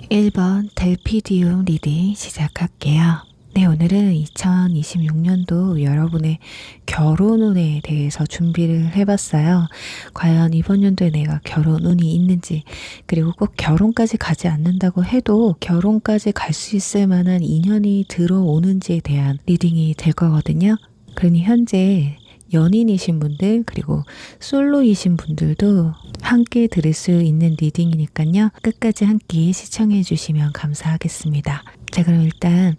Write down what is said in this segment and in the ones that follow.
1번 델피디움 리딩 시작할게요. 네, 오늘은 2026년도 여러분의 결혼 운에 대해서 준비를 해봤어요. 과연 이번 연도에 내가 결혼 운이 있는지, 그리고 꼭 결혼까지 가지 않는다고 해도 결혼까지 갈 수 있을 만한 인연이 들어오는지에 대한 리딩이 될 거거든요. 그러니 현재 연인이신 분들, 그리고 솔로이신 분들도 함께 들을 수 있는 리딩이니까요. 끝까지 함께 시청해 주시면 감사하겠습니다. 자, 그럼 일단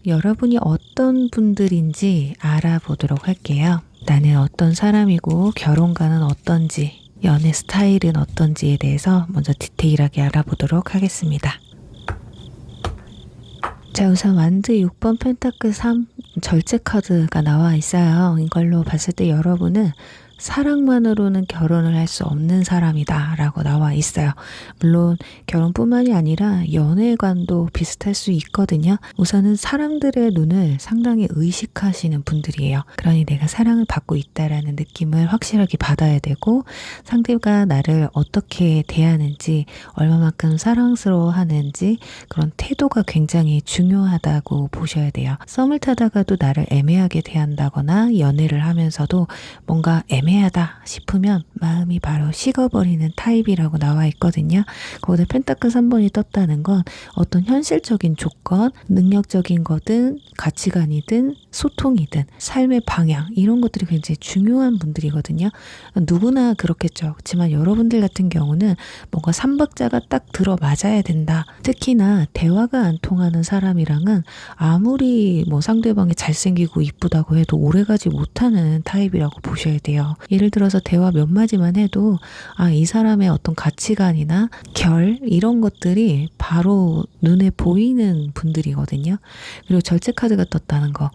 여러분이 어떤 분들인지 알아보도록 할게요. 나는 어떤 사람이고 결혼관은 어떤지, 연애 스타일은 어떤지에 대해서 먼저 디테일하게 알아보도록 하겠습니다. 자, 우선 완드 6번 펜타클 3 절제 카드가 나와 있어요. 이걸로 봤을 때 여러분은 사랑만으로는 결혼을 할 수 없는 사람이다 라고 나와 있어요. 물론 결혼뿐만이 아니라 연애관도 비슷할 수 있거든요. 우선은 사람들의 눈을 상당히 의식하시는 분들이에요. 그러니 내가 사랑을 받고 있다라는 느낌을 확실하게 받아야 되고, 상대가 나를 어떻게 대하는지, 얼마만큼 사랑스러워하는지, 그런 태도가 굉장히 중요하다고 보셔야 돼요. 썸을 타다가도 나를 애매하게 대한다거나 연애를 하면서도 뭔가 애매하다 싶으면 마음이 바로 식어버리는 타입이라고 나와 있거든요. 거기다 펜타클 3번이 떴다는 건 어떤 현실적인 조건, 능력적인 거든 가치관이든 소통이든 삶의 방향, 이런 것들이 굉장히 중요한 분들이거든요. 누구나 그렇겠죠. 그렇지만 여러분들 같은 경우는 뭔가 삼박자가 딱 들어맞아야 된다. 특히나 대화가 안 통하는 사람이랑은 아무리 뭐 상대방이 잘생기고 이쁘다고 해도 오래가지 못하는 타입이라고 보셔야 돼요. 예를 들어서 대화 몇 마디만 해도 이 사람의 어떤 가치관이나 결, 이런 것들이 바로 눈에 보이는 분들이거든요. 그리고 절제 카드가 떴다는 거,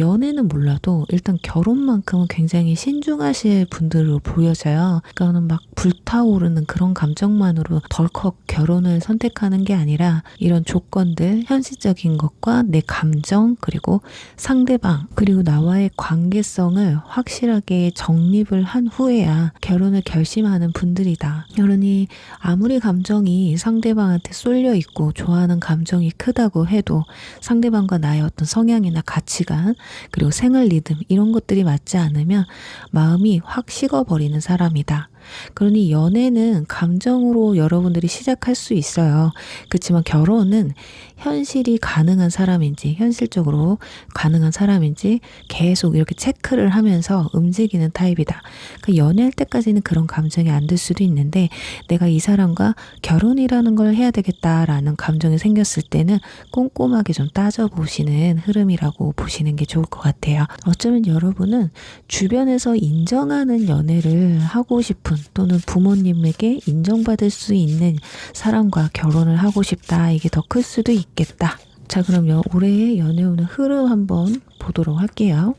연애는 몰라도 일단 결혼만큼은 굉장히 신중하실 분들로 보여져요. 그러니까는 막 불타오르는 그런 감정만으로 덜컥 결혼을 선택하는 게 아니라 이런 조건들, 현실적인 것과 내 감정, 그리고 상대방, 그리고 나와의 관계성을 확실하게 정립을 한 후에야 결혼을 결심하는 분들이다. 그러니 아무리 감정이 상대방한테 쏠려 있고 좋아하는 감정이 크다고 해도 상대방과 나의 어떤 성향이나 가치관, 그리고 생활 리듬, 이런 것들이 맞지 않으면 마음이 확 식어버리는 사람이다. 그러니 연애는 감정으로 여러분들이 시작할 수 있어요. 그렇지만 결혼은 현실이 가능한 사람인지, 현실적으로 가능한 사람인지 계속 이렇게 체크를 하면서 움직이는 타입이다. 그러니까 연애할 때까지는 그런 감정이 안 들 수도 있는데, 내가 이 사람과 결혼이라는 걸 해야 되겠다라는 감정이 생겼을 때는 꼼꼼하게 좀 따져보시는 흐름이라고 보시는 게 좋을 것 같아요. 어쩌면 여러분은 주변에서 인정하는 연애를 하고 싶은, 또는 부모님에게 인정받을 수 있는 사람과 결혼을 하고 싶다, 이게 더 클 수도 있겠다. 자, 그럼 올해의 연애운의 흐름 한번 보도록 할게요.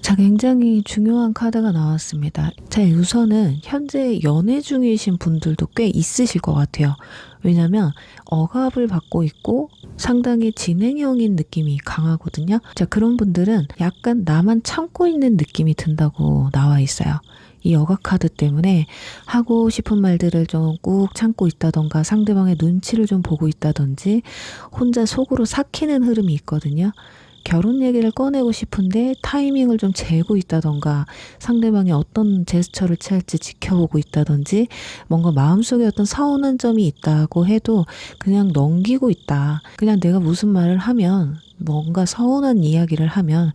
자, 굉장히 중요한 카드가 나왔습니다. 자, 우선은 현재 연애 중이신 분들도 꽤 있으실 것 같아요. 왜냐면 억압을 받고 있고 상당히 진행형인 느낌이 강하거든요. 자, 그런 분들은 약간 나만 참고 있는 느낌이 든다고 나와 있어요. 이 억압 카드 때문에 하고 싶은 말들을 좀 꾹 참고 있다던가, 상대방의 눈치를 좀 보고 있다든지, 혼자 속으로 삭히는 흐름이 있거든요. 결혼 얘기를 꺼내고 싶은데 타이밍을 좀 재고 있다던가, 상대방이 어떤 제스처를 취할지 지켜보고 있다든지, 뭔가 마음속에 어떤 서운한 점이 있다고 해도 그냥 넘기고 있다. 그냥 내가 무슨 말을 하면, 뭔가 서운한 이야기를 하면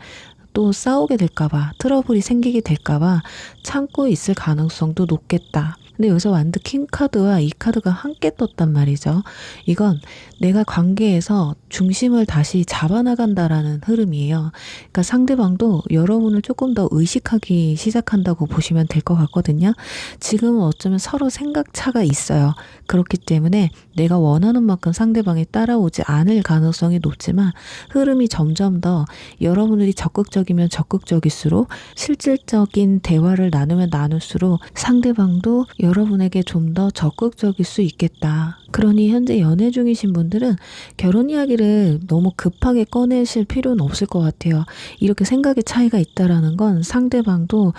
또 싸우게 될까봐, 트러블이 생기게 될까봐 참고 있을 가능성도 높겠다. 근데 여기서 완드 킹 카드와 이 카드가 함께 떴단 말이죠. 이건 내가 관계에서 중심을 다시 잡아나간다라는 흐름이에요. 그러니까 상대방도 여러분을 조금 더 의식하기 시작한다고 보시면 될 것 같거든요. 지금은 어쩌면 서로 생각 차가 있어요. 그렇기 때문에 내가 원하는 만큼 상대방이 따라오지 않을 가능성이 높지만, 흐름이 점점 더 여러분들이 적극적이면 적극적일수록, 실질적인 대화를 나누면 나눌수록 상대방도 여러분에게 좀 더 적극적일 수 있겠다. 그러니 현재 연애 중이신 분들은 결혼 이야기를 너무 급하게 꺼내실 필요는 없을 것 같아요. 이렇게 생각의 차이가 있다라는 건 상대방도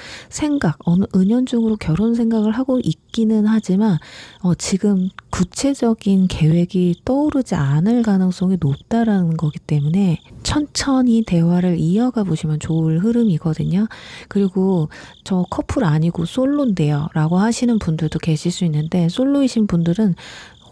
어느 은연중으로 결혼 생각을 하고 있기는 하지만 지금 구체적인 계획이 떠오르지 않을 가능성이 높다라는 거기 때문에 천천히 대화를 이어가 보시면 좋을 흐름이거든요. 그리고 저 커플 아니고 솔로인데요 라고 하시는 분들도 계실 수 있는데, 솔로이신 분들은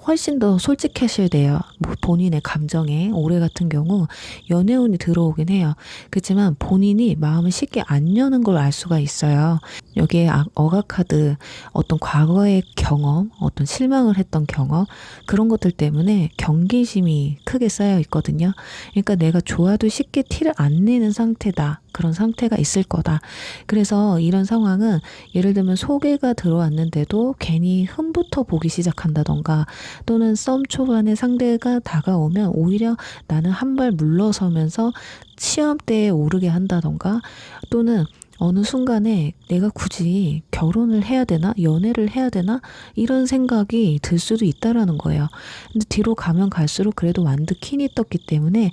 훨씬 더 솔직하셔야 돼요. 뭐 본인의 감정에. 올해 같은 경우 연애운이 들어오긴 해요. 그렇지만 본인이 마음을 쉽게 안 여는 걸 알 수가 있어요. 여기에 어각카드, 어떤 과거의 경험, 어떤 실망을 했던 경험, 그런 것들 때문에 경계심이 크게 쌓여 있거든요. 그러니까 내가 좋아도 쉽게 티를 안 내는 상태다. 그런 상태가 있을 거다. 그래서 이런 상황은 예를 들면 소개가 들어왔는데도 괜히 흠부터 보기 시작한다던가, 또는 썸 초반에 상대가 다가오면 오히려 나는 한 발 물러서면서 시험대에 오르게 한다던가, 또는 어느 순간에 내가 굳이 결혼을 해야 되나? 연애를 해야 되나? 이런 생각이 들 수도 있다라는 거예요. 근데 뒤로 가면 갈수록 그래도 완득hin이 떴기 때문에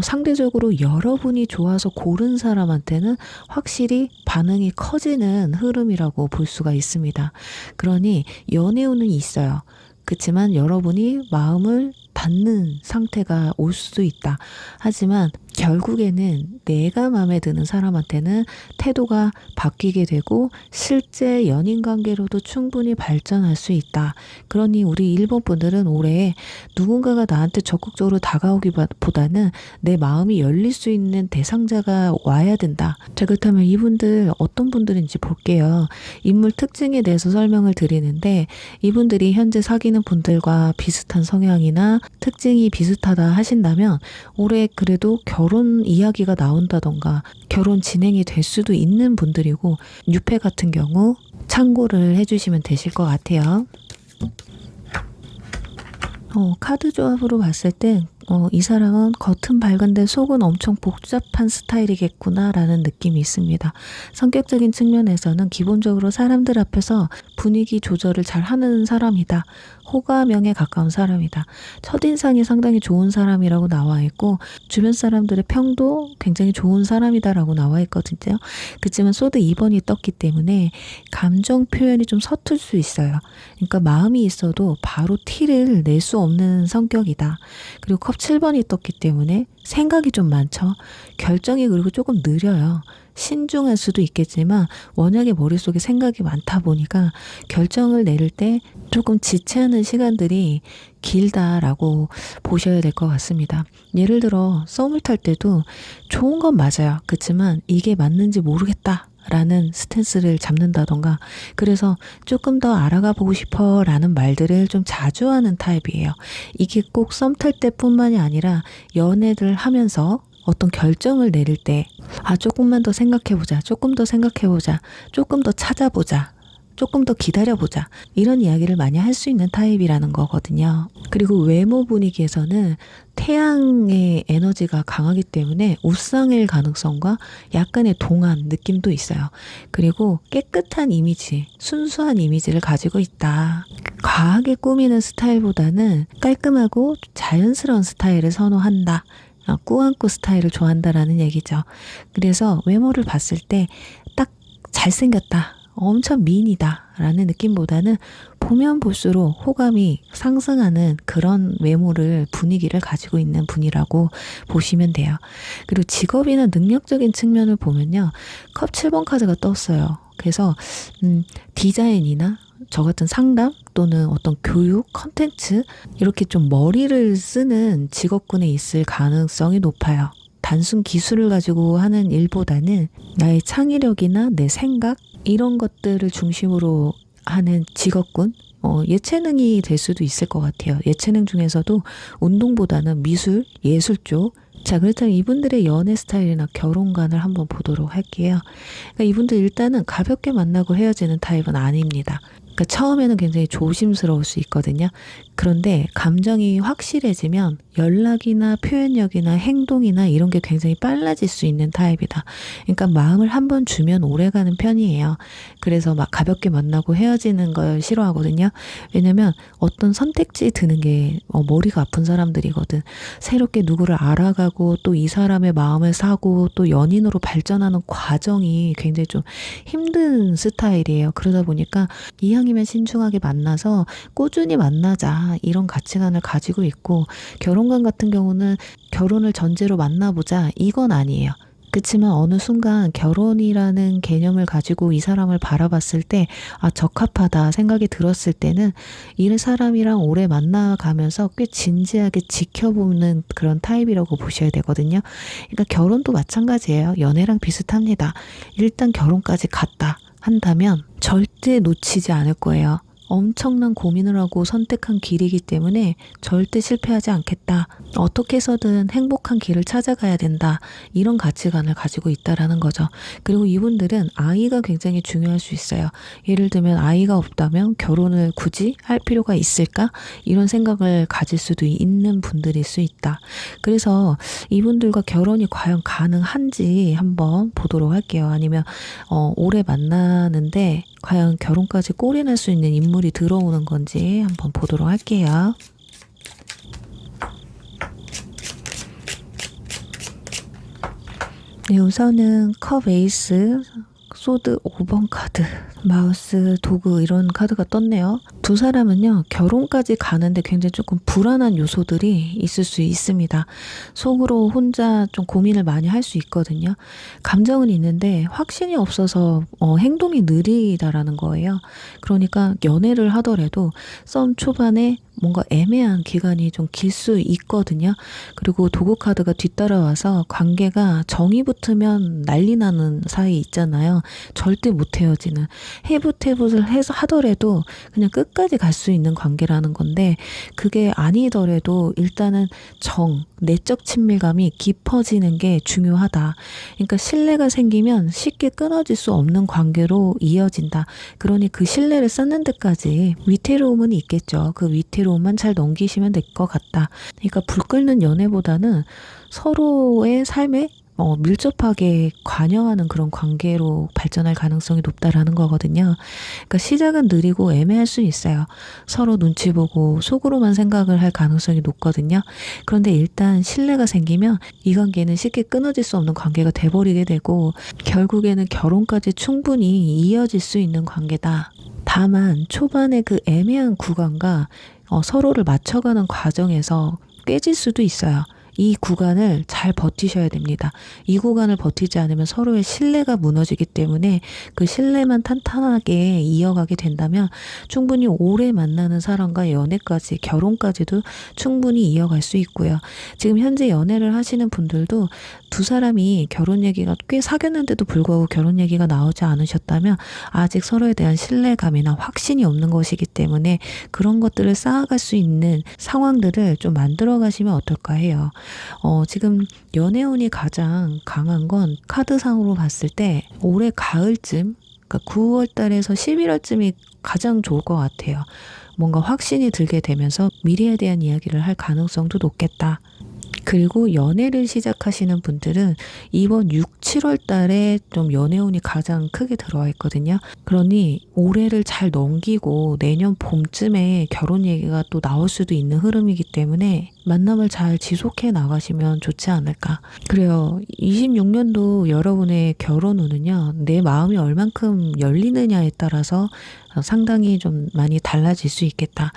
상대적으로 여러분이 좋아서 고른 사람한테는 확실히 반응이 커지는 흐름이라고 볼 수가 있습니다. 그러니 연애운은 있어요. 그렇지만 여러분이 마음을 닫는 상태가 올 수도 있다. 하지만 결국에는 내가 마음에 드는 사람한테는 태도가 바뀌게 되고 실제 연인 관계로도 충분히 발전할 수 있다. 그러니 우리 1번 분들은 올해 누군가가 나한테 적극적으로 다가오기보다는 내 마음이 열릴 수 있는 대상자가 와야 된다. 자, 그렇다면 이분들 어떤 분들인지 볼게요. 인물 특징에 대해서 설명을 드리는데, 이분들이 현재 사귀는 분들과 비슷한 성향이나 특징이 비슷하다 하신다면 올해 그래도 결혼 이야기가 나온다던가 결혼 진행이 될 수도 있는 분들이고, 유패 같은 경우 참고를 해주시면 되실 것 같아요. 카드 조합으로 봤을 때 이 사람은 겉은 밝은데 속은 엄청 복잡한 스타일이겠구나 라는 느낌이 있습니다. 성격적인 측면에서는 기본적으로 사람들 앞에서 분위기 조절을 잘 하는 사람이다. 호감형에 가까운 사람이다. 첫인상이 상당히 좋은 사람이라고 나와 있고, 주변 사람들의 평도 굉장히 좋은 사람이다라고 나와 있거든요. 그렇지만 소드 2번이 떴기 때문에 감정 표현이 좀 서툴 수 있어요. 그러니까 마음이 있어도 바로 티를 낼 수 없는 성격이다. 그리고 컵 7번이 떴기 때문에 생각이 좀 많죠. 결정이 그리고 조금 느려요. 신중할 수도 있겠지만 워낙에 머릿속에 생각이 많다 보니까 결정을 내릴 때 조금 지체하는 시간들이 길다라고 보셔야 될 것 같습니다. 예를 들어 썸을 탈 때도 좋은 건 맞아요. 그렇지만 이게 맞는지 모르겠다 라는 스탠스를 잡는다던가, 그래서 조금 더 알아가 보고 싶어 라는 말들을 좀 자주 하는 타입이에요. 이게 꼭 썸 탈 때뿐만이 아니라 연애를 하면서 어떤 결정을 내릴 때 조금만 더 생각해보자, 조금 더 생각해보자, 조금 더 찾아보자, 조금 더 기다려보자, 이런 이야기를 많이 할 수 있는 타입이라는 거거든요. 그리고 외모 분위기에서는 태양의 에너지가 강하기 때문에 우상일 가능성과 약간의 동안 느낌도 있어요. 그리고 깨끗한 이미지, 순수한 이미지를 가지고 있다. 과하게 꾸미는 스타일보다는 깔끔하고 자연스러운 스타일을 선호한다. 꾸안꾸 스타일을 좋아한다라는 얘기죠. 그래서 외모를 봤을 때 딱 잘생겼다, 엄청 미인이다 라는 느낌보다는 보면 볼수록 호감이 상승하는 그런 외모를, 분위기를 가지고 있는 분이라고 보시면 돼요. 그리고 직업이나 능력적인 측면을 보면요, 컵 7번 카드가 떴어요. 그래서 디자인이나 저 같은 상담 또는 어떤 교육, 컨텐츠, 이렇게 좀 머리를 쓰는 직업군에 있을 가능성이 높아요. 단순 기술을 가지고 하는 일보다는 나의 창의력이나 내 생각, 이런 것들을 중심으로 하는 직업군, 예체능이 될 수도 있을 것 같아요. 예체능 중에서도 운동보다는 미술, 예술 쪽. 자, 그렇다면 이분들의 연애 스타일이나 결혼관을 한번 보도록 할게요. 그러니까 이분들 일단은 가볍게 만나고 헤어지는 타입은 아닙니다. 그러니까 처음에는 굉장히 조심스러울 수 있거든요. 그런데 감정이 확실해지면 연락이나 표현력이나 행동이나 이런 게 굉장히 빨라질 수 있는 타입이다. 그러니까 마음을 한번 주면 오래가는 편이에요. 그래서 막 가볍게 만나고 헤어지는 걸 싫어하거든요. 왜냐면 어떤 선택지에 드는 게 머리가 아픈 사람들이거든. 새롭게 누구를 알아가고 또 이 사람의 마음을 사고 또 연인으로 발전하는 과정이 굉장히 좀 힘든 스타일이에요. 그러다 보니까 이왕이면 신중하게 만나서 꾸준히 만나자 이런 가치관을 가지고 있고, 결혼관 같은 경우는 결혼을 전제로 만나보자 이건 아니에요. 그치만 어느 순간 결혼이라는 개념을 가지고 이 사람을 바라봤을 때 적합하다 생각이 들었을 때는 이 사람이랑 오래 만나가면서 꽤 진지하게 지켜보는 그런 타입이라고 보셔야 되거든요. 그러니까 결혼도 마찬가지예요. 연애랑 비슷합니다. 일단 결혼까지 갔다 한다면 절대 놓치지 않을 거예요. 엄청난 고민을 하고 선택한 길이기 때문에 절대 실패하지 않겠다. 어떻게 해서든 행복한 길을 찾아가야 된다. 이런 가치관을 가지고 있다라는 거죠. 그리고 이분들은 아이가 굉장히 중요할 수 있어요. 예를 들면 아이가 없다면 결혼을 굳이 할 필요가 있을까? 이런 생각을 가질 수도 있는 분들일 수 있다. 그래서 이분들과 결혼이 과연 가능한지 한번 보도록 할게요. 아니면 오래 만나는데 과연 결혼까지 꼴이 날 수 있는 인물이 들어오는 건지 한번 보도록 할게요. 네, 우선은 컵 에이스, 소드 5번 카드, 마우스, 도구 이런 카드가 떴네요. 두 사람은요, 결혼까지 가는데 굉장히 조금 불안한 요소들이 있을 수 있습니다. 속으로 혼자 좀 고민을 많이 할 수 있거든요. 감정은 있는데 확신이 없어서 행동이 느리다라는 거예요. 그러니까 연애를 하더라도 썸 초반에 뭔가 애매한 기간이 좀 길 수 있거든요. 그리고 도구 카드가 뒤따라와서 관계가 정이 붙으면 난리 나는 사이 있잖아요. 절대 못 헤어지는. 해붓해붓을 해서 하더라도 그냥 끝까지 갈 수 있는 관계라는 건데, 그게 아니더라도 일단은 내적 친밀감이 깊어지는 게 중요하다. 그러니까 신뢰가 생기면 쉽게 끊어질 수 없는 관계로 이어진다. 그러니 그 신뢰를 쌓는 데까지 위태로움은 있겠죠. 그 위태로움만 잘 넘기시면 될 것 같다. 그러니까 불 끓는 연애보다는 서로의 삶에 밀접하게 관여하는 그런 관계로 발전할 가능성이 높다라는 거거든요. 그러니까 시작은 느리고 애매할 수 있어요. 서로 눈치 보고 속으로만 생각을 할 가능성이 높거든요. 그런데 일단 신뢰가 생기면 이 관계는 쉽게 끊어질 수 없는 관계가 돼버리게 되고, 결국에는 결혼까지 충분히 이어질 수 있는 관계다. 다만 초반에 그 애매한 구간과 서로를 맞춰가는 과정에서 깨질 수도 있어요. 이 구간을 잘 버티셔야 됩니다. 이 구간을 버티지 않으면 서로의 신뢰가 무너지기 때문에 그 신뢰만 탄탄하게 이어가게 된다면 충분히 오래 만나는 사람과 연애까지, 결혼까지도 충분히 이어갈 수 있고요. 지금 현재 연애를 하시는 분들도 두 사람이 결혼 얘기가 꽤 사귀었는데도 불구하고 결혼 얘기가 나오지 않으셨다면 아직 서로에 대한 신뢰감이나 확신이 없는 것이기 때문에 그런 것들을 쌓아갈 수 있는 상황들을 좀 만들어 가시면 어떨까 해요. 지금 연애운이 가장 강한 건 카드상으로 봤을 때 올해 가을쯤, 그러니까 9월 달에서 11월쯤이 가장 좋을 것 같아요. 뭔가 확신이 들게 되면서 미래에 대한 이야기를 할 가능성도 높겠다. 그리고 연애를 시작하시는 분들은 이번 6, 7월 달에 좀 연애운이 가장 크게 들어와 있거든요. 그러니 올해를 잘 넘기고 내년 봄쯤에 결혼 얘기가 또 나올 수도 있는 흐름이기 때문에 만남을 잘 지속해 나가시면 좋지 않을까. 그래요. 26년도 여러분의 결혼운은요, 내 마음이 얼만큼 열리느냐에 따라서 상당히 좀 많이 달라질 수 있겠다.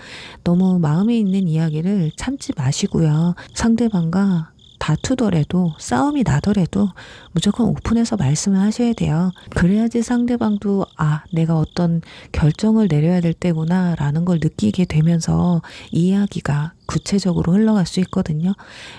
너무 마음에 있는 이야기를 참지 마시고요. 상대방과 다투더라도 싸움이 나더라도 무조건 오픈해서 말씀을 하셔야 돼요. 그래야지 상대방도 내가 어떤 결정을 내려야 될 때구나 라는 걸 느끼게 되면서 이야기가 구체적으로 흘러갈 수 있거든요.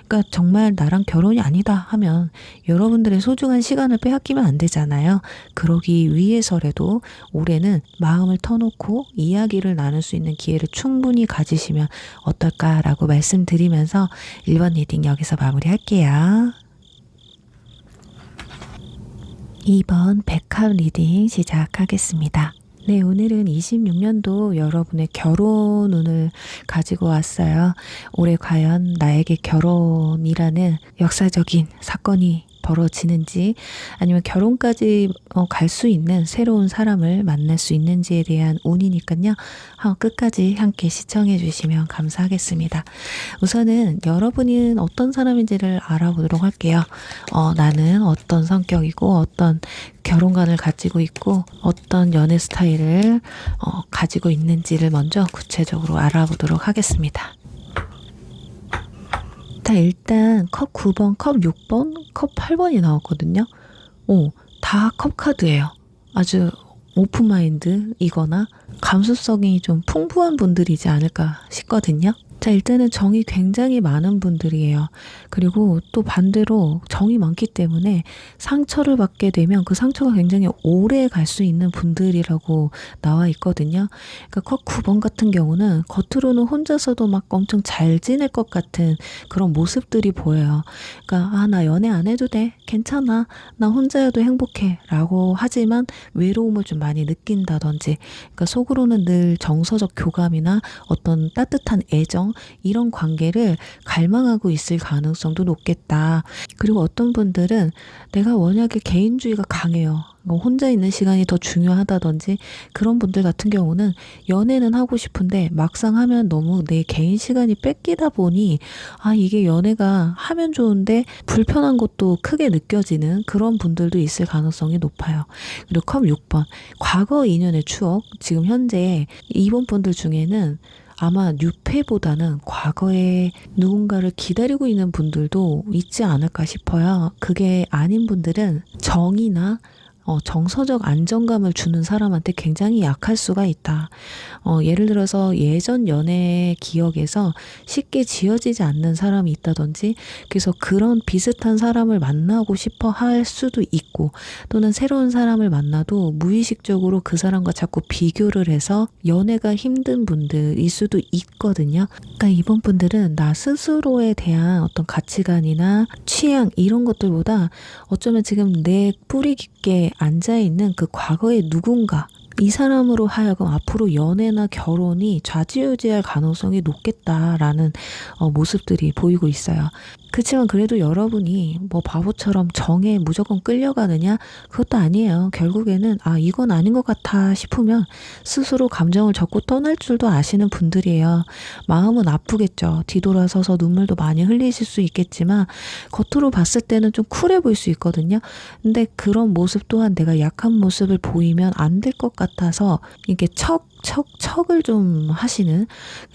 그러니까 정말 나랑 결혼이 아니다 하면 여러분들의 소중한 시간을 빼앗기면 안 되잖아요. 그러기 위해서라도 올해는 마음을 터놓고 이야기를 나눌 수 있는 기회를 충분히 가지시면 어떨까라고 말씀드리면서 1번 리딩 여기서 마무리할게요. 2번 백합 리딩 시작하겠습니다. 네, 오늘은 26년도 여러분의 결혼 운을 가지고 왔어요. 올해 과연 나에게 결혼이라는 역사적인 사건이 벌어지는지, 아니면 결혼까지 갈 수 있는 새로운 사람을 만날 수 있는지에 대한 운이니까요. 끝까지 함께 시청해 주시면 감사하겠습니다. 우선은 여러분은 어떤 사람인지를 알아보도록 할게요. 나는 어떤 성격이고 어떤 결혼관을 가지고 있고 어떤 연애 스타일을 가지고 있는지를 먼저 구체적으로 알아보도록 하겠습니다. 일단 컵 9번, 컵 6번, 컵 8번이 나왔거든요. 다 컵 카드예요. 아주 오픈마인드이거나 감수성이 좀 풍부한 분들이지 않을까 싶거든요. 일단은 정이 굉장히 많은 분들이에요. 그리고 또 반대로 정이 많기 때문에 상처를 받게 되면 그 상처가 굉장히 오래 갈 수 있는 분들이라고 나와 있거든요. 그러니까 컵 9번 같은 경우는 겉으로는 혼자서도 막 엄청 잘 지낼 것 같은 그런 모습들이 보여요. 그러니까 나 연애 안 해도 돼. 괜찮아. 나 혼자여도 행복해. 라고 하지만 외로움을 좀 많이 느낀다든지, 그러니까 속으로는 늘 정서적 교감이나 어떤 따뜻한 애정, 이런 관계를 갈망하고 있을 가능성도 높겠다. 그리고 어떤 분들은 내가 워낙에 개인주의가 강해요. 혼자 있는 시간이 더 중요하다든지, 그런 분들 같은 경우는 연애는 하고 싶은데 막상 하면 너무 내 개인 시간이 뺏기다 보니 이게 연애가 하면 좋은데 불편한 것도 크게 느껴지는 그런 분들도 있을 가능성이 높아요. 그리고 컵 6번, 과거 인연의 추억. 지금 현재 이번 분들 중에는 아마 뉴페보다는 과거에 누군가를 기다리고 있는 분들도 있지 않을까 싶어요. 그게 아닌 분들은 정이나 정서적 안정감을 주는 사람한테 굉장히 약할 수가 있다. 예를 들어서 예전 연애 기억에서 쉽게 지워지지 않는 사람이 있다든지, 그래서 그런 비슷한 사람을 만나고 싶어 할 수도 있고, 또는 새로운 사람을 만나도 무의식적으로 그 사람과 자꾸 비교를 해서 연애가 힘든 분들일 수도 있거든요. 그러니까 이번 분들은 나 스스로에 대한 어떤 가치관이나 취향, 이런 것들보다 어쩌면 지금 내 뿌리 깊게 앉아있는 그 과거의 누군가, 이 사람으로 하여금 앞으로 연애나 결혼이 좌지우지할 가능성이 높겠다라는 모습들이 보이고 있어요. 그렇지만 그래도 여러분이 바보처럼 정에 무조건 끌려가느냐? 그것도 아니에요. 결국에는 이건 아닌 것 같아 싶으면 스스로 감정을 접고 떠날 줄도 아시는 분들이에요. 마음은 아프겠죠. 뒤돌아서서 눈물도 많이 흘리실 수 있겠지만 겉으로 봤을 때는 좀 쿨해 보일 수 있거든요. 근데 그런 모습 또한 내가 약한 모습을 보이면 안 될 것 같아서 이게 척을 좀 하시는,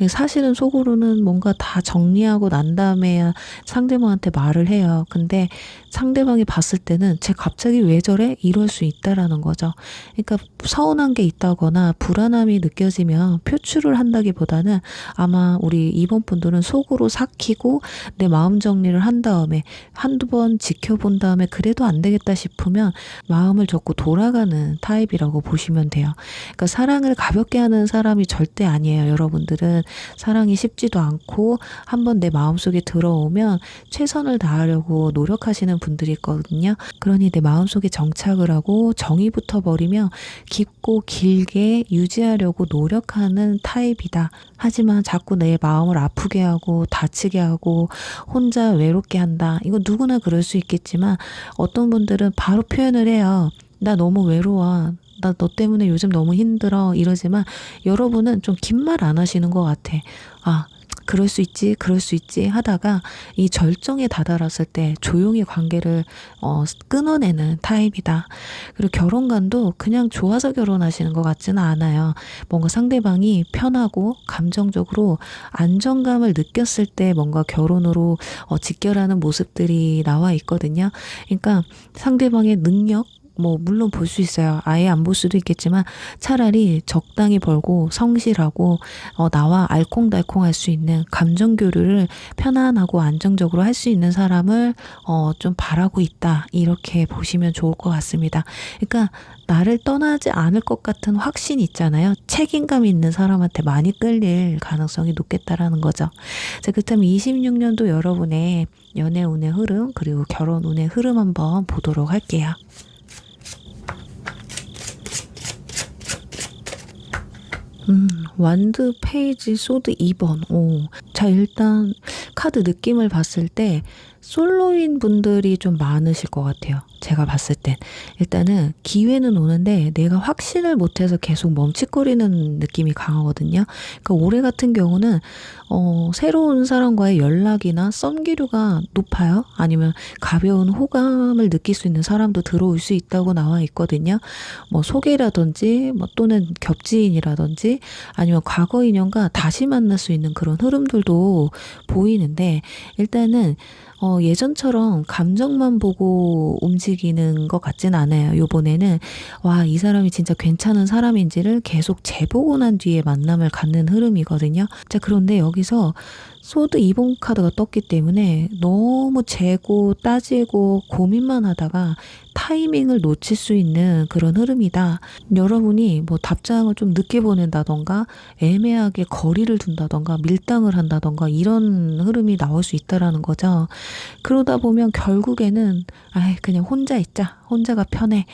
사실은 속으로는 뭔가 다 정리하고 난 다음에야 상대방한테 말을 해요. 근데 상대방이 봤을 때는 쟤 갑자기 왜 저래? 이럴 수 있다라는 거죠. 그러니까 서운한 게 있다거나 불안함이 느껴지면 표출을 한다기보다는 아마 우리 이번 분들은 속으로 삭히고 내 마음 정리를 한 다음에 한두 번 지켜본 다음에 그래도 안 되겠다 싶으면 마음을 접고 돌아가는 타입이라고 보시면 돼요. 그러니까 사랑을 가볍게 하는 사람이 절대 아니에요. 여러분들은 사랑이 쉽지도 않고 한번 내 마음속에 들어오면 최선을 다하려고 노력하시는 분들이 있거든요. 그러니 내 마음속에 정착을 하고 정이 붙어버리면 깊고 길게 유지하려고 노력하는 타입이다. 하지만 자꾸 내 마음을 아프게 하고 다치게 하고 혼자 외롭게 한다. 이거 누구나 그럴 수 있겠지만 어떤 분들은 바로 표현을 해요. 나 너무 외로워. 나 너 때문에 요즘 너무 힘들어. 이러지만 여러분은 좀 긴 말 안 하시는 것 같아. 그럴 수 있지 하다가 이 절정에 다다랐을 때 조용히 관계를 끊어내는 타입이다. 그리고 결혼관도 그냥 좋아서 결혼하시는 것 같지는 않아요. 뭔가 상대방이 편하고 감정적으로 안정감을 느꼈을 때 뭔가 결혼으로 직결하는 모습들이 나와 있거든요. 그러니까 상대방의 능력, 물론 볼 수 있어요. 아예 안 볼 수도 있겠지만 차라리 적당히 벌고 성실하고 나와 알콩달콩 할 수 있는 감정 교류를 편안하고 안정적으로 할 수 있는 사람을 좀 바라고 있다. 이렇게 보시면 좋을 것 같습니다. 그러니까 나를 떠나지 않을 것 같은 확신 있잖아요. 책임감 있는 사람한테 많이 끌릴 가능성이 높겠다라는 거죠. 자, 그렇다면 26년도 여러분의 연애 운의 흐름, 그리고 결혼 운의 흐름 한번 보도록 할게요. 완드 페이지 소드 2번. 자, 일단 카드 느낌을 봤을 때 솔로인 분들이 좀 많으실 것 같아요. 제가 봤을 땐. 일단은 기회는 오는데 내가 확신을 못해서 계속 멈칫거리는 느낌이 강하거든요. 그러니까 올해 같은 경우는 새로운 사람과의 연락이나 썸 기류가 높아요. 아니면 가벼운 호감을 느낄 수 있는 사람도 들어올 수 있다고 나와 있거든요. 뭐 소개라든지 뭐 또는 겹지인이라든지 아니면 과거 인연과 다시 만날 수 있는 그런 흐름들도 보이는데, 일단은 예전처럼 감정만 보고 움직이는 것 같진 않아요. 요번에는 와, 이 사람이 진짜 괜찮은 사람인지를 계속 재보고 난 뒤에 만남을 갖는 흐름이거든요. 자, 그런데 여기서 소드 2번 카드가 떴기 때문에 너무 재고 따지고 고민만 하다가 타이밍을 놓칠 수 있는 그런 흐름이다. 여러분이 뭐 답장을 좀 늦게 보낸다던가 애매하게 거리를 둔다던가 밀당을 한다던가 이런 흐름이 나올 수 있다라는 거죠. 그러다 보면 결국에는 그냥 혼자 있자. 혼자가 편해.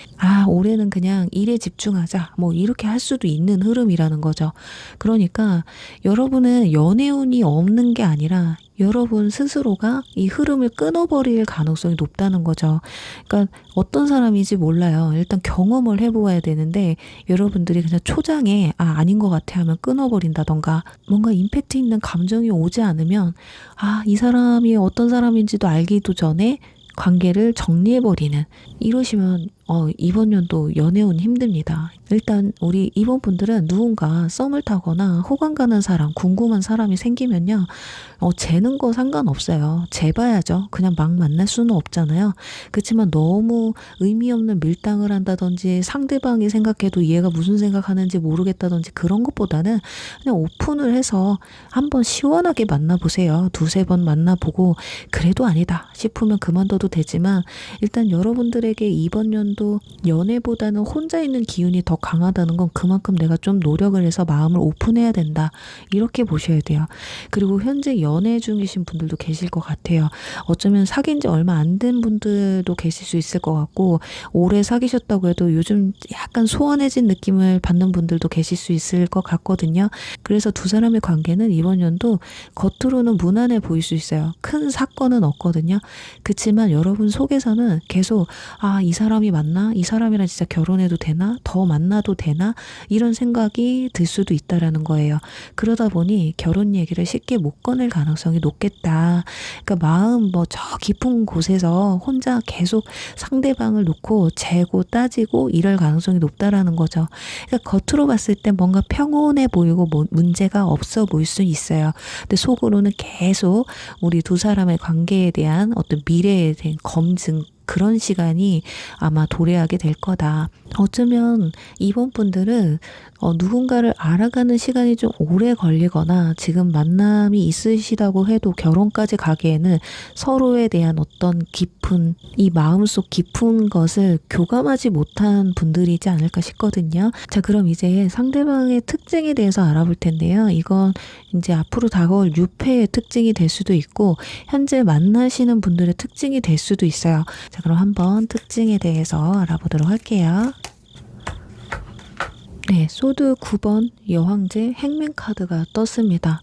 올해는 그냥 일에 집중하자. 뭐 이렇게 할 수도 있는 흐름이라는 거죠. 그러니까 여러분은 연애운이 없는 게 아니라 여러분 스스로가 이 흐름을 끊어버릴 가능성이 높다는 거죠. 그러니까 어떤 사람인지 몰라요. 일단 경험을 해보아야 되는데 여러분들이 그냥 초장에 아닌 것 같아 하면 끊어버린다던가 뭔가 임팩트 있는 감정이 오지 않으면 이 사람이 어떤 사람인지도 알기도 전에 관계를 정리해버리는, 이러시면 이번 연도 연애운 힘듭니다. 일단 우리 이번 분들은 누군가 썸을 타거나 호감 가는 사람, 궁금한 사람이 생기면요, 재는 거 상관없어요. 재봐야죠. 그냥 막 만날 수는 없잖아요. 그렇지만 너무 의미 없는 밀당을 한다든지 상대방이 생각해도 얘가 무슨 생각하는지 모르겠다든지 그런 것보다는 그냥 오픈을 해서 한번 시원하게 만나보세요. 두세 번 만나보고 그래도 아니다 싶으면 그만둬도 되지만, 일단 여러분들에게 이번 연도 연애보다는 혼자 있는 기운이 더 강하다는 건 그만큼 내가 좀 노력을 해서 마음을 오픈해야 된다, 이렇게 보셔야 돼요. 그리고 현재 연애 중이신 분들도 계실 것 같아요. 어쩌면 사귄 지 얼마 안 된 분들도 계실 수 있을 것 같고, 오래 사귀셨다고 해도 요즘 약간 소원해진 느낌을 받는 분들도 계실 수 있을 것 같거든요. 그래서 두 사람의 관계는 이번 연도 겉으로는 무난해 보일 수 있어요. 큰 사건은 없거든요. 그렇지만 여러분 속에서는 계속 이 사람이 맞나? 이 사람이랑 진짜 결혼해도 되나? 더 만나도 되나? 이런 생각이 들 수도 있다라는 거예요. 그러다 보니 결혼 얘기를 쉽게 못 꺼낼 가능성이 높겠다. 그러니까 마음 저 깊은 곳에서 혼자 계속 상대방을 놓고 재고 따지고 이럴 가능성이 높다라는 거죠. 그러니까 겉으로 봤을 때 뭔가 평온해 보이고 문제가 없어 보일 수 있어요. 근데 속으로는 계속 우리 두 사람의 관계에 대한 어떤 미래에 대한 검증, 그런 시간이 아마 도래하게 될 거다. 어쩌면 이번 분들은 누군가를 알아가는 시간이 좀 오래 걸리거나 지금 만남이 있으시다고 해도 결혼까지 가기에는 서로에 대한 어떤 깊은, 이 마음속 깊은 것을 교감하지 못한 분들이지 않을까 싶거든요. 자, 그럼 이제 상대방의 특징에 대해서 알아볼 텐데요. 이건 이제 앞으로 다가올 유패의 특징이 될 수도 있고 현재 만나시는 분들의 특징이 될 수도 있어요. 자, 그럼 한번 특징에 대해서 알아보도록 할게요. 네, 소드 9번 여황제 행맨 카드가 떴습니다.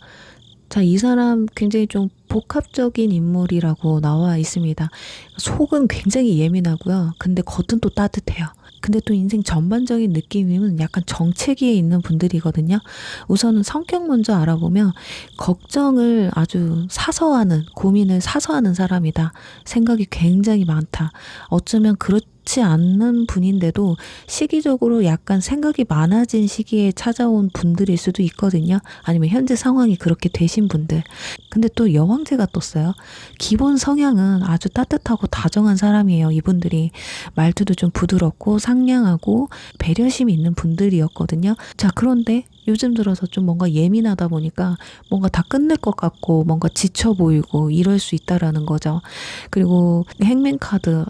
자, 이 사람 굉장히 좀 복합적인 인물이라고 나와 있습니다. 속은 굉장히 예민하고요. 근데 겉은 또 따뜻해요. 근데 또 인생 전반적인 느낌은 약간 정체기에 있는 분들이거든요. 우선은 성격 먼저 알아보면 걱정을 아주 사서 하는, 고민을 사서 하는 사람이다. 생각이 굉장히 많다. 어쩌면 그렇지 않는 분인데도 시기적으로 약간 생각이 많아진 시기에 찾아온 분들일 수도 있거든요. 아니면 현재 상황이 그렇게 되신 분들. 근데 또 여왕제가 떴어요. 기본 성향은 아주 따뜻하고 다정한 사람이에요. 이분들이 말투도 좀 부드럽고 상냥하고 배려심이 있는 분들이었거든요. 자, 그런데 요즘 들어서 좀 뭔가 예민하다 보니까 뭔가 다 끝낼 것 같고 뭔가 지쳐 보이고 이럴 수 있다라는 거죠. 그리고 행맨 카드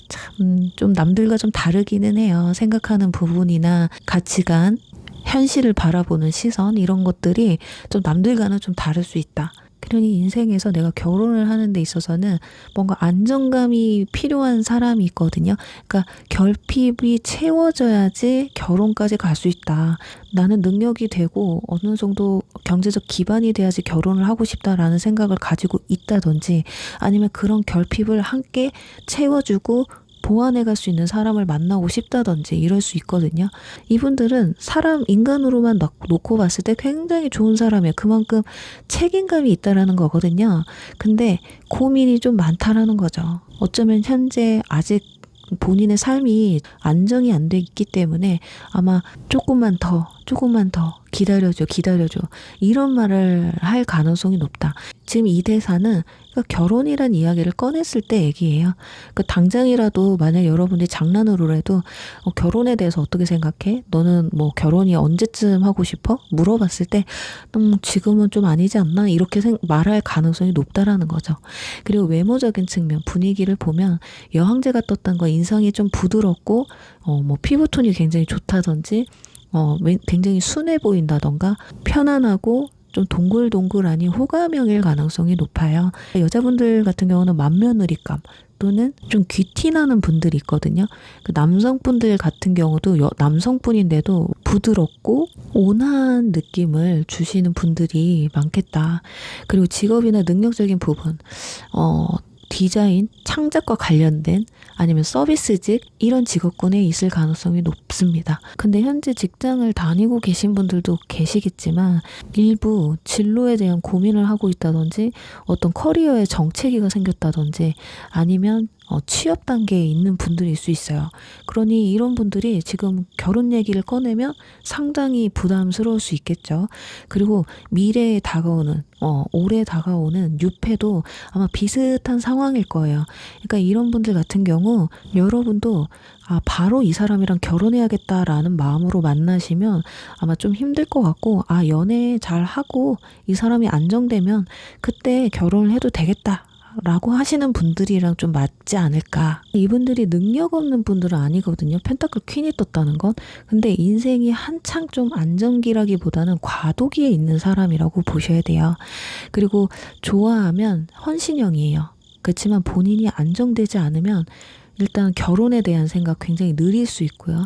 참 좀 남들과 좀 다르기는 해요. 생각하는 부분이나 가치관, 현실을 바라보는 시선, 이런 것들이 좀 남들과는 좀 다를 수 있다. 그러니 인생에서 내가 결혼을 하는 데 있어서는 뭔가 안정감이 필요한 사람이 있거든요. 그러니까 결핍이 채워져야지 결혼까지 갈 수 있다. 나는 능력이 되고 어느 정도 경제적 기반이 돼야지 결혼을 하고 싶다라는 생각을 가지고 있다든지, 아니면 그런 결핍을 함께 채워주고 보완해 갈 수 있는 사람을 만나고 싶다든지 이럴 수 있거든요. 이분들은 인간으로만 놓고 봤을 때 굉장히 좋은 사람이에요. 그만큼 책임감이 있다라는 거거든요. 근데 고민이 좀 많다라는 거죠. 어쩌면 현재 아직 본인의 삶이 안정이 안 돼 있기 때문에 아마 조금만 더 기다려줘 이런 말을 할 가능성이 높다. 지금 이 대사는 결혼이란 이야기를 꺼냈을 때 얘기예요. 당장이라도 만약 여러분이 장난으로라도 결혼에 대해서 어떻게 생각해? 너는 뭐 결혼이 언제쯤 하고 싶어? 물어봤을 때 지금은 좀 아니지 않나? 이렇게 말할 가능성이 높다라는 거죠. 그리고 외모적인 측면 분위기를 보면 여왕제가 떴던 거 인상이 좀 부드럽고 뭐 피부톤이 굉장히 좋다든지 굉장히 순해 보인다던가 편안하고 좀 동글동글하니 호감형일 가능성이 높아요. 여자분들 같은 경우는 맏며느리감 또는 좀 귀티나는 분들이 있거든요. 남성분들 같은 경우도 남성분인데도 부드럽고 온화한 느낌을 주시는 분들이 많겠다. 그리고 직업이나 능력적인 부분, 디자인, 창작과 관련된 아니면 서비스직 이런 직업군에 있을 가능성이 높습니다. 근데 현재 직장을 다니고 계신 분들도 계시겠지만 일부 진로에 대한 고민을 하고 있다든지 어떤 커리어에 정체기가 생겼다든지 아니면 취업 단계에 있는 분들일 수 있어요. 그러니 이런 분들이 지금 결혼 얘기를 꺼내면 상당히 부담스러울 수 있겠죠. 그리고 미래에 다가오는 올해 다가오는 유패도 아마 비슷한 상황일 거예요. 그러니까 이런 분들 같은 경우 여러분도 바로 이 사람이랑 결혼해야겠다라는 마음으로 만나시면 아마 좀 힘들 것 같고, 연애 잘 하고 이 사람이 안정되면 그때 결혼을 해도 되겠다 라고 하시는 분들이랑 좀 맞지 않을까. 이분들이 능력 없는 분들은 아니거든요. 펜타클 퀸이 떴다는 건. 근데 인생이 한창 좀 안정기라기보다는 과도기에 있는 사람이라고 보셔야 돼요. 그리고 좋아하면 헌신형이에요. 그렇지만 본인이 안정되지 않으면 일단 결혼에 대한 생각 굉장히 느릴 수 있고요.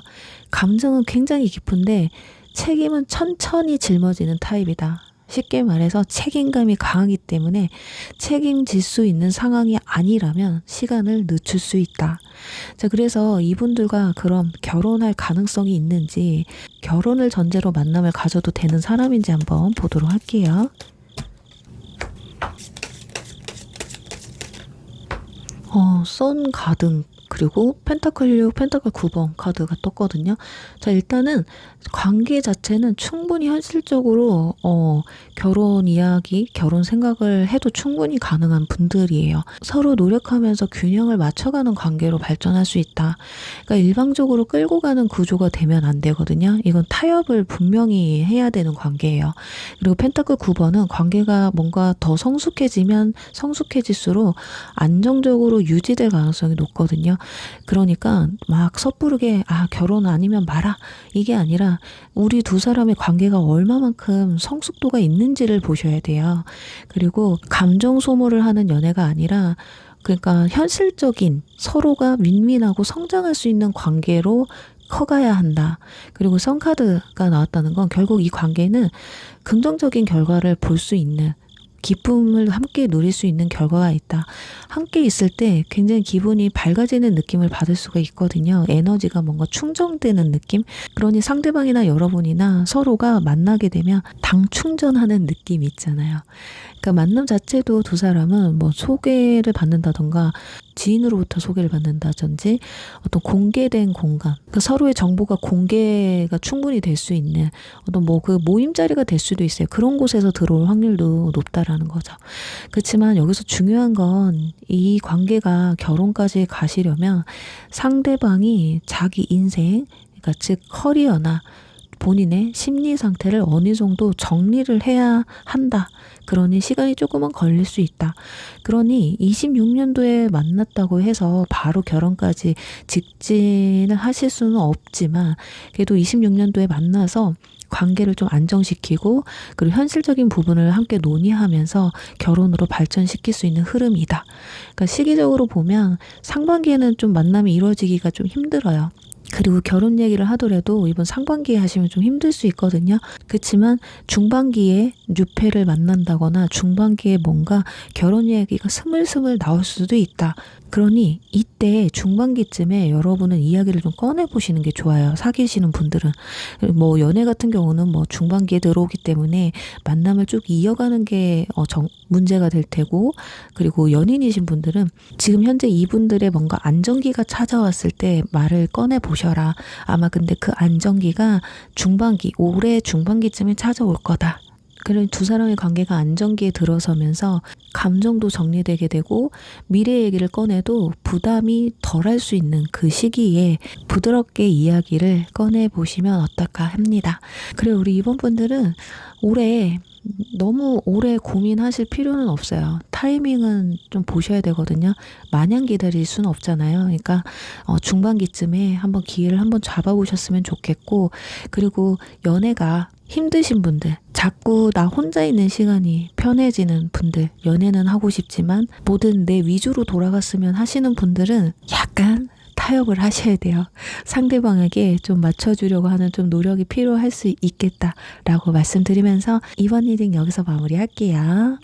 감정은 굉장히 깊은데 책임은 천천히 짊어지는 타입이다. 쉽게 말해서 책임감이 강하기 때문에 책임질 수 있는 상황이 아니라면 시간을 늦출 수 있다. 자, 그래서 이분들과 그럼 결혼할 가능성이 있는지, 결혼을 전제로 만남을 가져도 되는 사람인지 한번 보도록 할게요. 선 가등 그리고 펜타클 6, 펜타클 9번 카드가 떴거든요. 자, 일단은 관계 자체는 충분히 현실적으로 결혼 이야기, 결혼 생각을 해도 충분히 가능한 분들이에요. 서로 노력하면서 균형을 맞춰가는 관계로 발전할 수 있다. 그러니까 일방적으로 끌고 가는 구조가 되면 안 되거든요. 이건 타협을 분명히 해야 되는 관계예요. 그리고 펜타클 9번은 관계가 뭔가 더 성숙해지면 성숙해질수록 안정적으로 유지될 가능성이 높거든요. 그러니까 막 섣부르게 결혼 아니면 마라 이게 아니라 우리 두 사람의 관계가 얼마만큼 성숙도가 있는지를 보셔야 돼요. 그리고 감정 소모를 하는 연애가 아니라 그러니까 현실적인 서로가 윈윈하고 성장할 수 있는 관계로 커가야 한다. 그리고 선카드가 나왔다는 건 결국 이 관계는 긍정적인 결과를 볼 수 있는, 기쁨을 함께 누릴 수 있는 결과가 있다. 함께 있을 때 굉장히 기분이 밝아지는 느낌을 받을 수가 있거든요. 에너지가 뭔가 충전되는 느낌? 그러니 상대방이나 여러분이나 서로가 만나게 되면 당 충전하는 느낌이 있잖아요. 그러니까 만남 자체도 두 사람은 뭐 소개를 받는다던가 지인으로부터 소개를 받는다든지 어떤 공개된 공간, 그러니까 서로의 정보가 공개가 충분히 될 수 있는 어떤 뭐 그 모임 자리가 될 수도 있어요. 그런 곳에서 들어올 확률도 높다라는 거죠. 그렇지만 여기서 중요한 건 이 관계가 결혼까지 가시려면 상대방이 자기 인생, 그러니까 즉 커리어나 본인의 심리 상태를 어느 정도 정리를 해야 한다. 그러니 시간이 조금은 걸릴 수 있다. 그러니 26년도에 만났다고 해서 바로 결혼까지 직진을 하실 수는 없지만 그래도 26년도에 만나서 관계를 좀 안정시키고 그리고 현실적인 부분을 함께 논의하면서 결혼으로 발전시킬 수 있는 흐름이다. 그러니까 시기적으로 보면 상반기에는 좀 만남이 이루어지기가 좀 힘들어요. 그리고 결혼 얘기를 하더라도 이번 상반기에 하시면 좀 힘들 수 있거든요. 그렇지만 중반기에 뉴페를 만난다거나 중반기에 뭔가 결혼 얘기가 스물스물 나올 수도 있다. 그러니 이때 중반기쯤에 여러분은 이야기를 좀 꺼내보시는 게 좋아요. 사귀시는 분들은. 뭐 연애 같은 경우는 뭐 중반기에 들어오기 때문에 만남을 쭉 이어가는 게 문제가 될 테고, 그리고 연인이신 분들은 지금 현재 이분들의 뭔가 안정기가 찾아왔을 때 말을 꺼내보셔라. 아마 근데 그 안정기가 중반기, 올해 중반기쯤에 찾아올 거다. 그런 두 사람의 관계가 안정기에 들어서면서 감정도 정리되게 되고 미래 얘기를 꺼내도 부담이 덜할 수 있는 그 시기에 부드럽게 이야기를 꺼내보시면 어떨까 합니다. 그리고 우리 이번 분들은 올해 너무 오래 고민하실 필요는 없어요. 타이밍은 좀 보셔야 되거든요. 마냥 기다릴 수는 없잖아요. 그러니까 중반기쯤에 한번 기회를 한번 잡아보셨으면 좋겠고, 그리고 연애가 힘드신 분들, 자꾸 나 혼자 있는 시간이 편해지는 분들, 연애는 하고 싶지만 뭐든 내 위주로 돌아갔으면 하시는 분들은 약간 타협을 하셔야 돼요. 상대방에게 좀 맞춰주려고 하는 좀 노력이 필요할 수 있겠다라고 말씀드리면서 이번 리딩 여기서 마무리할게요.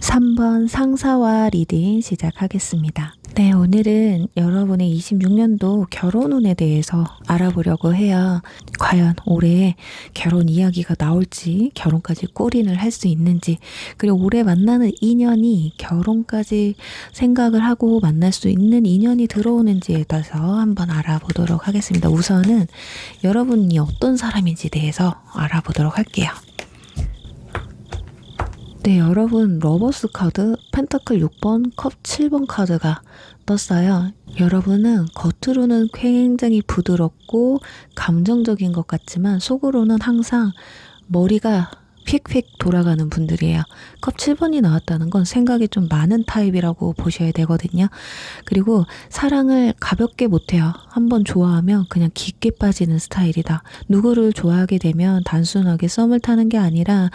3번 상사와 리딩 시작하겠습니다. 네, 오늘은 여러분의 26년도 결혼운에 대해서 알아보려고 해요. 과연 올해 결혼 이야기가 나올지, 결혼까지 골인을 할 수 있는지, 그리고 올해 만나는 인연이 결혼까지 생각을 하고 만날 수 있는 인연이 들어오는지에 따라서 한번 알아보도록 하겠습니다. 우선은 여러분이 어떤 사람인지 대해서 알아보도록 할게요. 네, 여러분 러버스 카드, 펜타클 6번, 컵 7번 카드가 떴어요. 여러분은 겉으로는 굉장히 부드럽고 감정적인 것 같지만 속으로는 항상 머리가 휙휙 돌아가는 분들이에요. 컵 7번이 나왔다는 건 생각이 좀 많은 타입이라고 보셔야 되거든요. 그리고 사랑을 가볍게 못해요. 한번 좋아하면 그냥 깊게 빠지는 스타일이다. 누구를 좋아하게 되면 단순하게 썸을 타는 게 아니라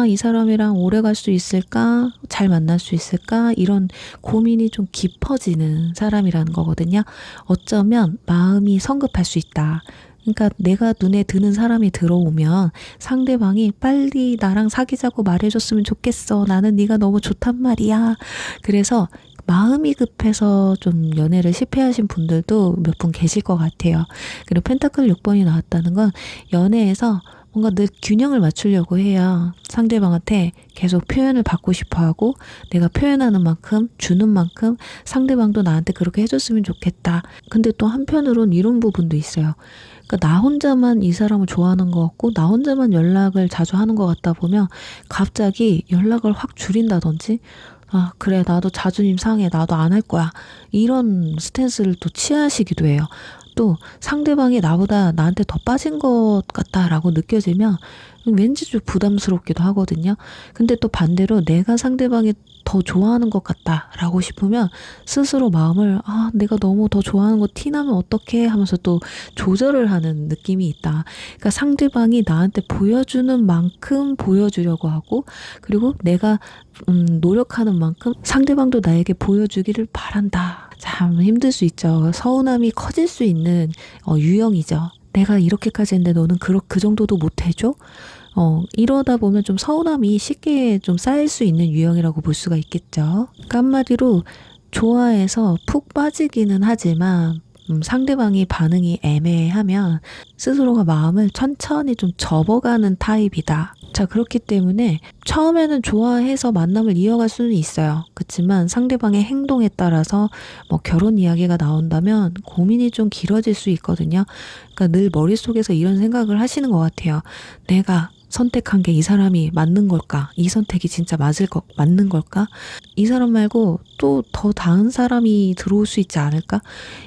이 사람이랑 오래 갈 수 있을까? 잘 만날 수 있을까? 이런 고민이 좀 깊어지는 사람이라는 거거든요. 어쩌면 마음이 성급할 수 있다. 그러니까 내가 눈에 드는 사람이 들어오면 상대방이 빨리 나랑 사귀자고 말해줬으면 좋겠어. 나는 네가 너무 좋단 말이야. 그래서 마음이 급해서 좀 연애를 실패하신 분들도 몇 분 계실 것 같아요. 그리고 펜타클 6번이 나왔다는 건 연애에서 뭔가 늘 균형을 맞추려고 해요. 상대방한테 계속 표현을 받고 싶어하고 내가 표현하는 만큼 주는 만큼 상대방도 나한테 그렇게 해줬으면 좋겠다. 근데 또 한편으론 이런 부분도 있어요. 그러니까 나 혼자만 이 사람을 좋아하는 것 같고 나 혼자만 연락을 자주 하는 것 같다 보면 갑자기 연락을 확 줄인다든지 그래 나도 자존심 상해 나도 안 할 거야 이런 스탠스를 또 취하시기도 해요. 또 상대방이 나보다 나한테 더 빠진 것 같다라고 느껴지면 왠지 좀 부담스럽기도 하거든요. 근데 또 반대로 내가 상대방이 더 좋아하는 것 같다라고 싶으면 스스로 마음을 내가 너무 더 좋아하는 거 티나면 어떡해 하면서 또 조절을 하는 느낌이 있다. 그러니까 상대방이 나한테 보여주는 만큼 보여주려고 하고 그리고 내가 노력하는 만큼 상대방도 나에게 보여주기를 바란다. 참 힘들 수 있죠. 서운함이 커질 수 있는 유형이죠. 내가 이렇게까지 했는데 너는 그 정도도 못해줘? 이러다 보면 좀 서운함이 쉽게 좀 쌓일 수 있는 유형이라고 볼 수가 있겠죠. 그러니까 한마디로 좋아해서 푹 빠지기는 하지만 상대방이 반응이 애매하면 스스로가 마음을 천천히 좀 접어가는 타입이다. 자, 그렇기 때문에 처음에는 좋아해서 만남을 이어갈 수는 있어요. 그렇지만 상대방의 행동에 따라서 뭐 결혼 이야기가 나온다면 고민이 좀 길어질 수 있거든요. 그러니까 늘 머릿속에서 이런 생각을 하시는 것 같아요. 내가 선택한 게 이 사람이 맞는 걸까? 이 선택이 진짜 맞는 걸까? 이 사람 말고 또 더 다른 사람이 들어올 수 있지 않을까?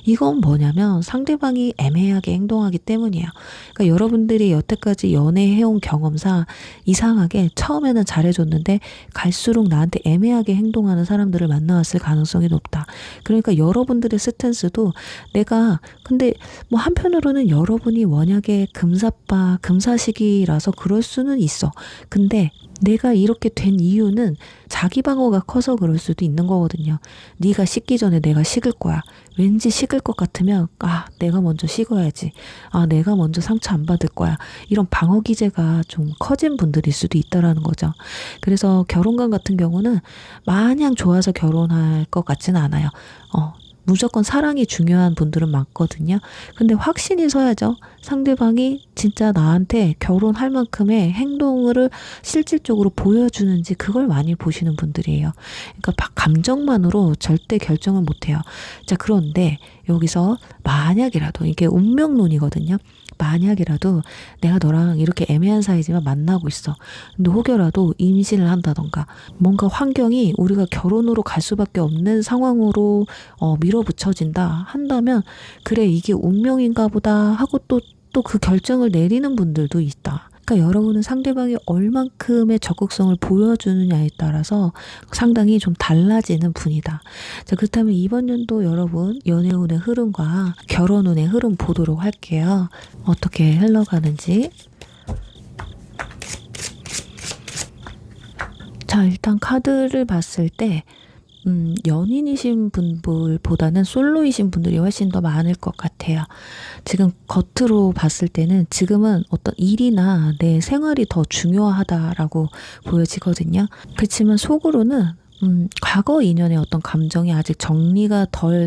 이건 뭐냐면 상대방이 애매하게 행동하기 때문이에요. 그러니까 여러분들이 여태까지 연애해온 경험상 이상하게 처음에는 잘해줬는데 갈수록 나한테 애매하게 행동하는 사람들을 만나왔을 가능성이 높다. 그러니까 여러분들의 스탠스도 내가 근데 뭐 한편으로는 여러분이 워낙에 금사시기라서 그럴 수는 있어. 근데 내가 이렇게 된 이유는 자기 방어가 커서 그럴 수도 있는 거거든요. 네가 식기 전에 내가 식을 거야. 왠지 식을 것 같으면 내가 먼저 식어야지. 내가 먼저 상처 안 받을 거야. 이런 방어 기제가 좀 커진 분들일 수도 있다라는 거죠. 그래서 결혼관 같은 경우는 마냥 좋아서 결혼할 것 같지는 않아요. 무조건 사랑이 중요한 분들은 많거든요. 근데 확신이 서야죠. 상대방이 진짜 나한테 결혼할 만큼의 행동을 실질적으로 보여주는지 그걸 많이 보시는 분들이에요. 그러니까 감정만으로 절대 결정을 못해요. 자, 그런데 여기서 만약이라도 이게 운명론이거든요. 만약이라도 내가 너랑 이렇게 애매한 사이지만 만나고 있어. 근데 혹여라도 임신을 한다던가 뭔가 환경이 우리가 결혼으로 갈 수밖에 없는 상황으로 밀어붙여진다 한다면 그래 이게 운명인가 보다 하고 또 그 결정을 내리는 분들도 있다. 그러니까 여러분은 상대방이 얼만큼의 적극성을 보여주느냐에 따라서 상당히 좀 달라지는 분이다. 자, 그렇다면 이번 연도 여러분 연애운의 흐름과 결혼운의 흐름 보도록 할게요. 어떻게 흘러가는지. 자, 일단 카드를 봤을 때 연인이신 분들보다는 솔로이신 분들이 훨씬 더 많을 것 같아요. 지금 겉으로 봤을 때는 지금은 어떤 일이나 내 생활이 더 중요하다라고 보여지거든요. 그렇지만 속으로는 과거 인연의 어떤 감정이 아직 정리가 덜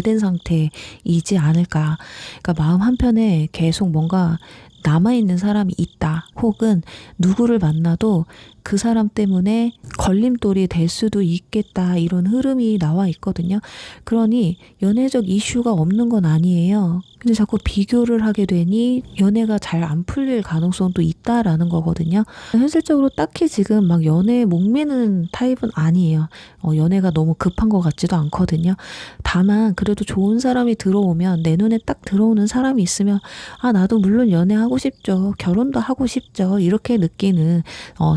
된 상태이지 않을까. 그러니까 마음 한편에 계속 뭔가 남아있는 사람이 있다. 혹은 누구를 만나도 그 사람 때문에 걸림돌이 될 수도 있겠다. 이런 흐름이 나와 있거든요. 그러니 연애적 이슈가 없는 건 아니에요. 근데 자꾸 비교를 하게 되니 연애가 잘 안 풀릴 가능성도 있다라는 거거든요. 현실적으로 딱히 지금 막 연애에 목매는 타입은 아니에요. 연애가 너무 급한 것 같지도 않거든요. 다만 그래도 좋은 사람이 들어오면 내 눈에 딱 들어오는 사람이 있으면 나도 물론 연애하고 싶죠. 결혼도 하고 싶죠. 이렇게 느끼는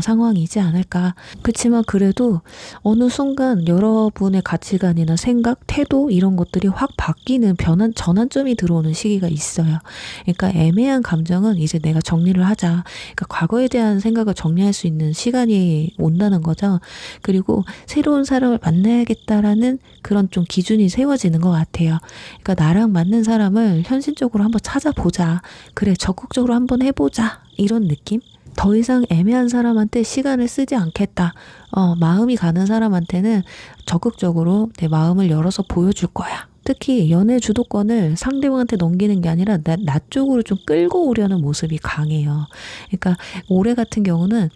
상황이지 않을까. 그렇지만 그래도 어느 순간 여러분의 가치관이나 생각, 태도 이런 것들이 확 바뀌는 전환점이 들어오는 시기가 있어요. 그러니까 애매한 감정은 이제 내가 정리를 하자. 그러니까 과거에 대한 생각을 정리할 수 있는 시간이 온다는 거죠. 그리고 새로운 사람을 만나야겠다라는 그런 좀 기준이 세워지는 것 같아요. 그러니까 나랑 맞는 사람을 현실적으로 한번 찾아보자. 그래, 적극적으로 한번 해보자. 이런 느낌? 더 이상 애매한 사람한테 시간을 쓰지 않겠다. 마음이 가는 사람한테는 적극적으로 내 마음을 열어서 보여줄 거야. 특히 연애 주도권을 상대방한테 넘기는 게 아니라 나 쪽으로 좀 끌고 오려는 모습이 강해요. 그러니까 올해 같은 경우는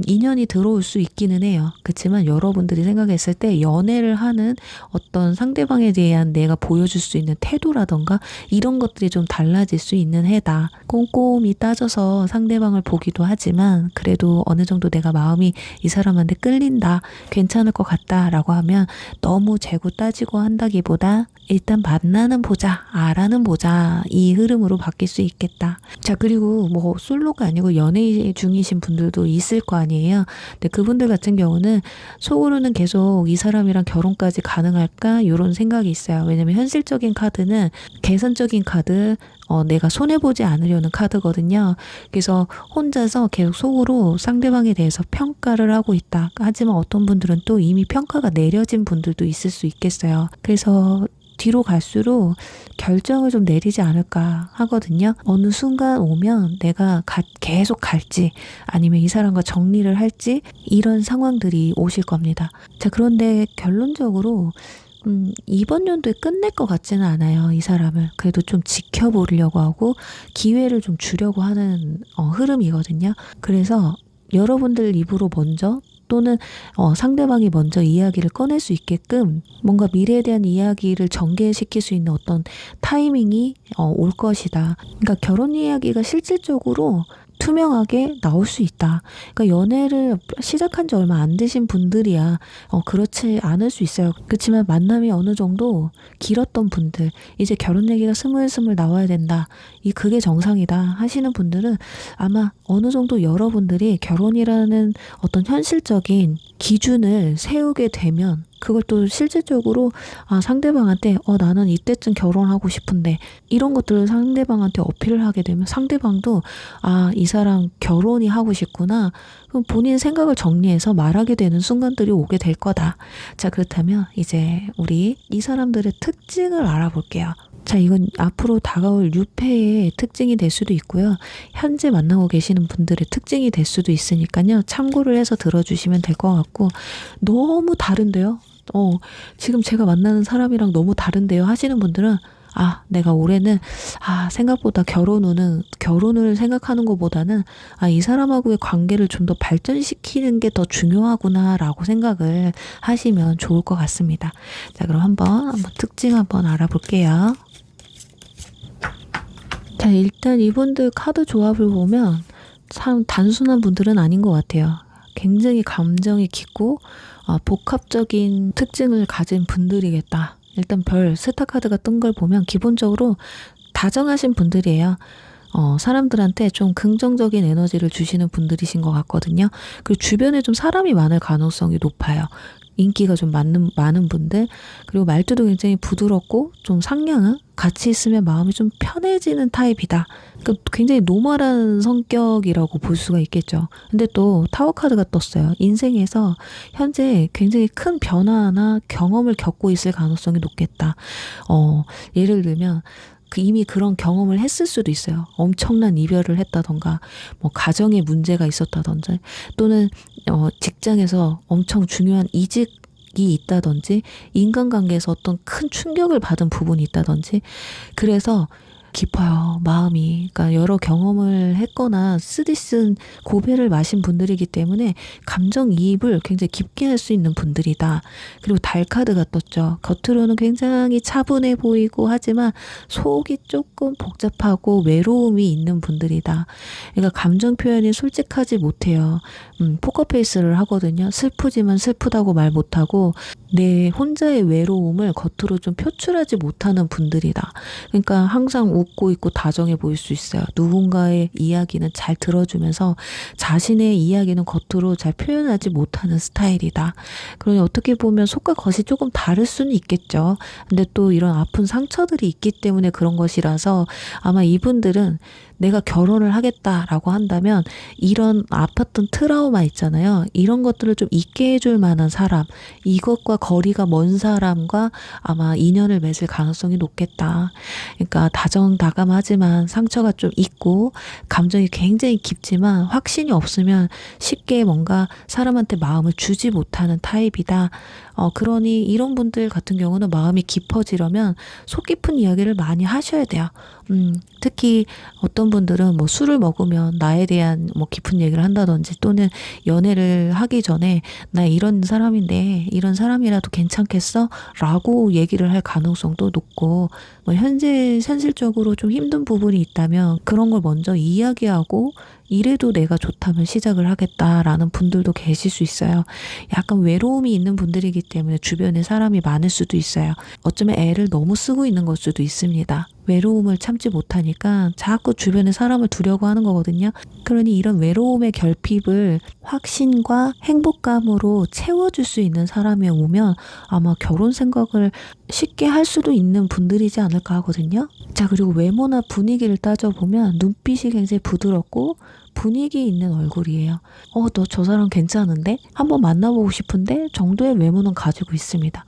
인연이 들어올 수 있기는 해요. 그렇지만 여러분들이 생각했을 때 연애를 하는 어떤 상대방에 대한 내가 보여줄 수 있는 태도라던가 이런 것들이 좀 달라질 수 있는 해다. 꼼꼼히 따져서 상대방을 보기도 하지만 그래도 어느 정도 내가 마음이 이 사람한테 끌린다, 괜찮을 것 같다라고 하면 너무 재고 따지고 한다기보다 일단 만나는 보자, 알아는 보자, 이 흐름으로 바뀔 수 있겠다. 자, 그리고 뭐 솔로가 아니고 연애 중이신 분들도 있을 거 아니에요. 근데 그분들 같은 경우는 속으로는 계속 이 사람이랑 결혼까지 가능할까 이런 생각이 있어요. 왜냐면 현실적인 카드는 계산적인 카드, 내가 손해보지 않으려는 카드거든요. 그래서 혼자서 계속 속으로 상대방에 대해서 평가를 하고 있다. 하지만 어떤 분들은 또 이미 평가가 내려진 분들도 있을 수 있겠어요. 그래서 뒤로 갈수록 결정을 좀 내리지 않을까 하거든요. 어느 순간 오면 내가 계속 갈지 아니면 이 사람과 정리를 할지 이런 상황들이 오실 겁니다. 자, 그런데 결론적으로 이번 연도에 끝낼 것 같지는 않아요. 이 사람을. 그래도 좀 지켜보려고 하고 기회를 좀 주려고 하는 흐름이거든요. 그래서 여러분들 입으로 먼저 또는 상대방이 먼저 이야기를 꺼낼 수 있게끔 뭔가 미래에 대한 이야기를 전개시킬 수 있는 어떤 타이밍이 올 것이다. 그러니까 결혼 이야기가 실질적으로 투명하게 나올 수 있다. 그러니까 연애를 시작한 지 얼마 안 되신 분들이야 그렇지 않을 수 있어요. 그렇지만 만남이 어느 정도 길었던 분들, 이제 결혼 얘기가 스물스물 나와야 된다, 그게 정상이다 하시는 분들은 아마 어느 정도 여러분들이 결혼이라는 어떤 현실적인 기준을 세우게 되면 그걸 또 실질적으로 상대방한테 나는 이때쯤 결혼하고 싶은데, 이런 것들을 상대방한테 어필을 하게 되면 상대방도 이 사람 결혼이 하고 싶구나, 그럼 본인 생각을 정리해서 말하게 되는 순간들이 오게 될 거다. 자, 그렇다면 이제 우리 이 사람들의 특징을 알아볼게요. 자, 이건 앞으로 다가올 유패의 특징이 될 수도 있고요. 현재 만나고 계시는 분들의 특징이 될 수도 있으니까요. 참고를 해서 들어주시면 될 것 같고, 너무 다른데요? 지금 제가 만나는 사람이랑 너무 다른데요 하시는 분들은 내가 올해는 생각보다 결혼을 생각하는 것보다는 이 사람하고의 관계를 좀 더 발전시키는 게 더 중요하구나 라고 생각을 하시면 좋을 것 같습니다. 자, 그럼 한번 특징 한번 알아볼게요. 자, 일단 이분들 카드 조합을 보면 참 단순한 분들은 아닌 것 같아요. 굉장히 감정이 깊고 복합적인 특징을 가진 분들이겠다. 일단 스타 카드가 뜬 걸 보면 기본적으로 다정하신 분들이에요. 사람들한테 좀 긍정적인 에너지를 주시는 분들이신 것 같거든요. 그리고 주변에 좀 사람이 많을 가능성이 높아요. 인기가 좀 많은 분들, 그리고 말투도 굉장히 부드럽고 좀 상냥한, 같이 있으면 마음이 좀 편해지는 타입이다. 그러니까 굉장히 노멀한 성격이라고 볼 수가 있겠죠. 근데 또 타워 카드가 떴어요. 인생에서 현재 굉장히 큰 변화나 경험을 겪고 있을 가능성이 높겠다. 예를 들면 이미 그런 경험을 했을 수도 있어요. 엄청난 이별을 했다던가, 가정에 문제가 있었다던지, 또는 직장에서 엄청 중요한 이직이 있다든지, 인간관계에서 어떤 큰 충격을 받은 부분이 있다든지, 그래서 깊어요, 마음이. 그러니까 여러 경험을 했거나 쓰디쓴 고배를 마신 분들이기 때문에 감정이입을 굉장히 깊게 할 수 있는 분들이다. 그리고 달 카드가 떴죠. 겉으로는 굉장히 차분해 보이고 하지만 속이 조금 복잡하고 외로움이 있는 분들이다. 그러니까 감정 표현이 솔직하지 못해요. 포커페이스를 하거든요. 슬프지만 슬프다고 말 못하고 내 혼자의 외로움을 겉으로 좀 표출하지 못하는 분들이다. 그러니까 항상 웃고 있고 다정해 보일 수 있어요. 누군가의 이야기는 잘 들어주면서 자신의 이야기는 겉으로 잘 표현하지 못하는 스타일이다. 그러니 어떻게 보면 속과 겉이 조금 다를 수는 있겠죠. 근데 또 이런 아픈 상처들이 있기 때문에 그런 것이라서 아마 이분들은 내가 결혼을 하겠다라고 한다면 이런 아팠던 트라우마 있잖아요. 이런 것들을 좀 잊게 해줄 만한 사람, 이것과 거리가 먼 사람과 아마 인연을 맺을 가능성이 높겠다. 그러니까 다정다감하지만 상처가 좀 있고 감정이 굉장히 깊지만 확신이 없으면 쉽게 뭔가 사람한테 마음을 주지 못하는 타입이다. 그러니 이런 분들 같은 경우는 마음이 깊어지려면 속 깊은 이야기를 많이 하셔야 돼요. 특히 어떤 분들은 술을 먹으면 나에 대한 깊은 얘기를 한다든지, 또는 연애를 하기 전에 나 이런 사람인데 이런 사람이라도 괜찮겠어? 라고 얘기를 할 가능성도 높고, 현실적으로 좀 힘든 부분이 있다면 그런 걸 먼저 이야기하고 이래도 내가 좋다면 시작을 하겠다라는 분들도 계실 수 있어요. 약간 외로움이 있는 분들이기 때문에 주변에 사람이 많을 수도 있어요. 어쩌면 애를 너무 쓰고 있는 걸 수도 있습니다. 외로움을 참지 못하니까 자꾸 주변에 사람을 두려고 하는 거거든요. 그러니 이런 외로움의 결핍을 확신과 행복감으로 채워줄 수 있는 사람이 오면 아마 결혼 생각을 쉽게 할 수도 있는 분들이지 않을까 하거든요. 자, 그리고 외모나 분위기를 따져보면 눈빛이 굉장히 부드럽고 분위기 있는 얼굴이에요. 너 저 사람 괜찮은데? 한번 만나보고 싶은데? 정도의 외모는 가지고 있습니다.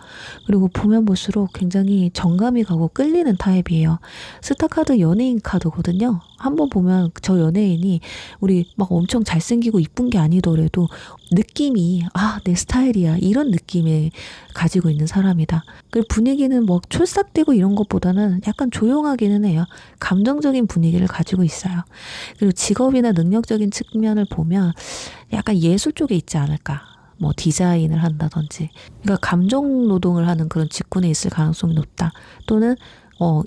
그리고 보면 볼수록 굉장히 정감이 가고 끌리는 타입이에요. 스타카드 연예인 카드거든요. 한번 보면 저 연예인이 우리 막 엄청 잘생기고 이쁜 게 아니더라도 느낌이 내 스타일이야, 이런 느낌을 가지고 있는 사람이다. 그리고 분위기는 촐싹대고 이런 것보다는 약간 조용하기는 해요. 감정적인 분위기를 가지고 있어요. 그리고 직업이나 능력적인 측면을 보면 약간 예술 쪽에 있지 않을까. 디자인을 한다든지, 그러니까 감정 노동을 하는 그런 직군에 있을 가능성이 높다. 또는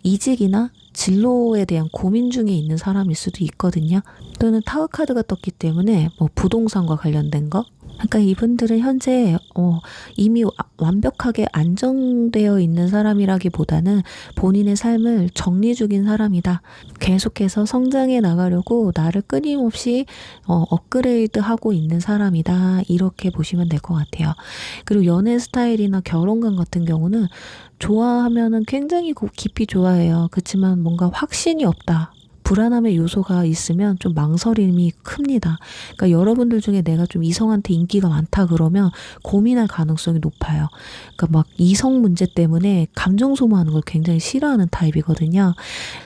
이직이나 진로에 대한 고민 중에 있는 사람일 수도 있거든요. 또는 타워 카드가 떴기 때문에 뭐 부동산과 관련된 거. 그러니까 이분들은 현재 이미 완벽하게 안정되어 있는 사람이라기보다는 본인의 삶을 정리 중인 사람이다. 계속해서 성장해 나가려고 나를 끊임없이 업그레이드하고 있는 사람이다. 이렇게 보시면 될 것 같아요. 그리고 연애 스타일이나 결혼관 같은 경우는 좋아하면은 굉장히 깊이 좋아해요. 그렇지만 뭔가 확신이 없다. 불안함의 요소가 있으면 좀 망설임이 큽니다. 그러니까 여러분들 중에 내가 좀 이성한테 인기가 많다 그러면 고민할 가능성이 높아요. 그러니까 막 이성 문제 때문에 감정 소모하는 걸 굉장히 싫어하는 타입이거든요.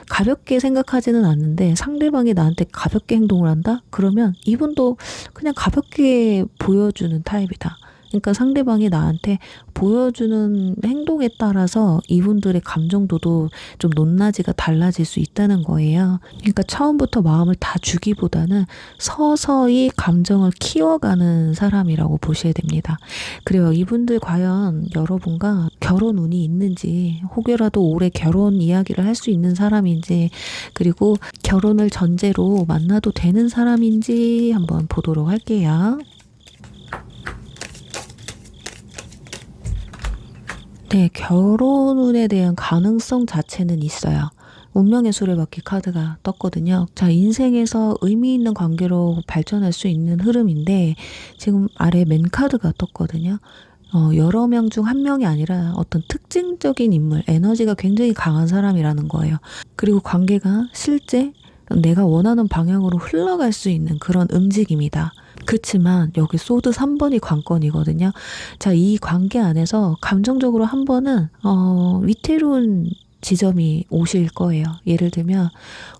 가볍게 생각하지는 않는데 상대방이 나한테 가볍게 행동을 한다? 그러면 이분도 그냥 가볍게 보여주는 타입이다. 그러니까 상대방이 나한테 보여주는 행동에 따라서 이분들의 감정도도 좀 높낮이가 달라질 수 있다는 거예요. 그러니까 처음부터 마음을 다 주기보다는 서서히 감정을 키워가는 사람이라고 보셔야 됩니다. 그래요. 이분들 과연 여러분과 결혼 운이 있는지, 혹여라도 올해 결혼 이야기를 할 수 있는 사람인지, 그리고 결혼을 전제로 만나도 되는 사람인지 한번 보도록 할게요. 네, 결혼운에 대한 가능성 자체는 있어요. 운명의 수레바퀴 카드가 떴거든요. 자, 인생에서 의미 있는 관계로 발전할 수 있는 흐름인데 지금 아래 맨 카드가 떴거든요. 여러 명 중 한 명이 아니라 어떤 특징적인 인물, 에너지가 굉장히 강한 사람이라는 거예요. 그리고 관계가 실제 내가 원하는 방향으로 흘러갈 수 있는 그런 움직임이다. 그렇지만 여기 소드 3번이 관건이거든요. 자, 이 관계 안에서 감정적으로 한 번은 위태로운 지점이 오실 거예요. 예를 들면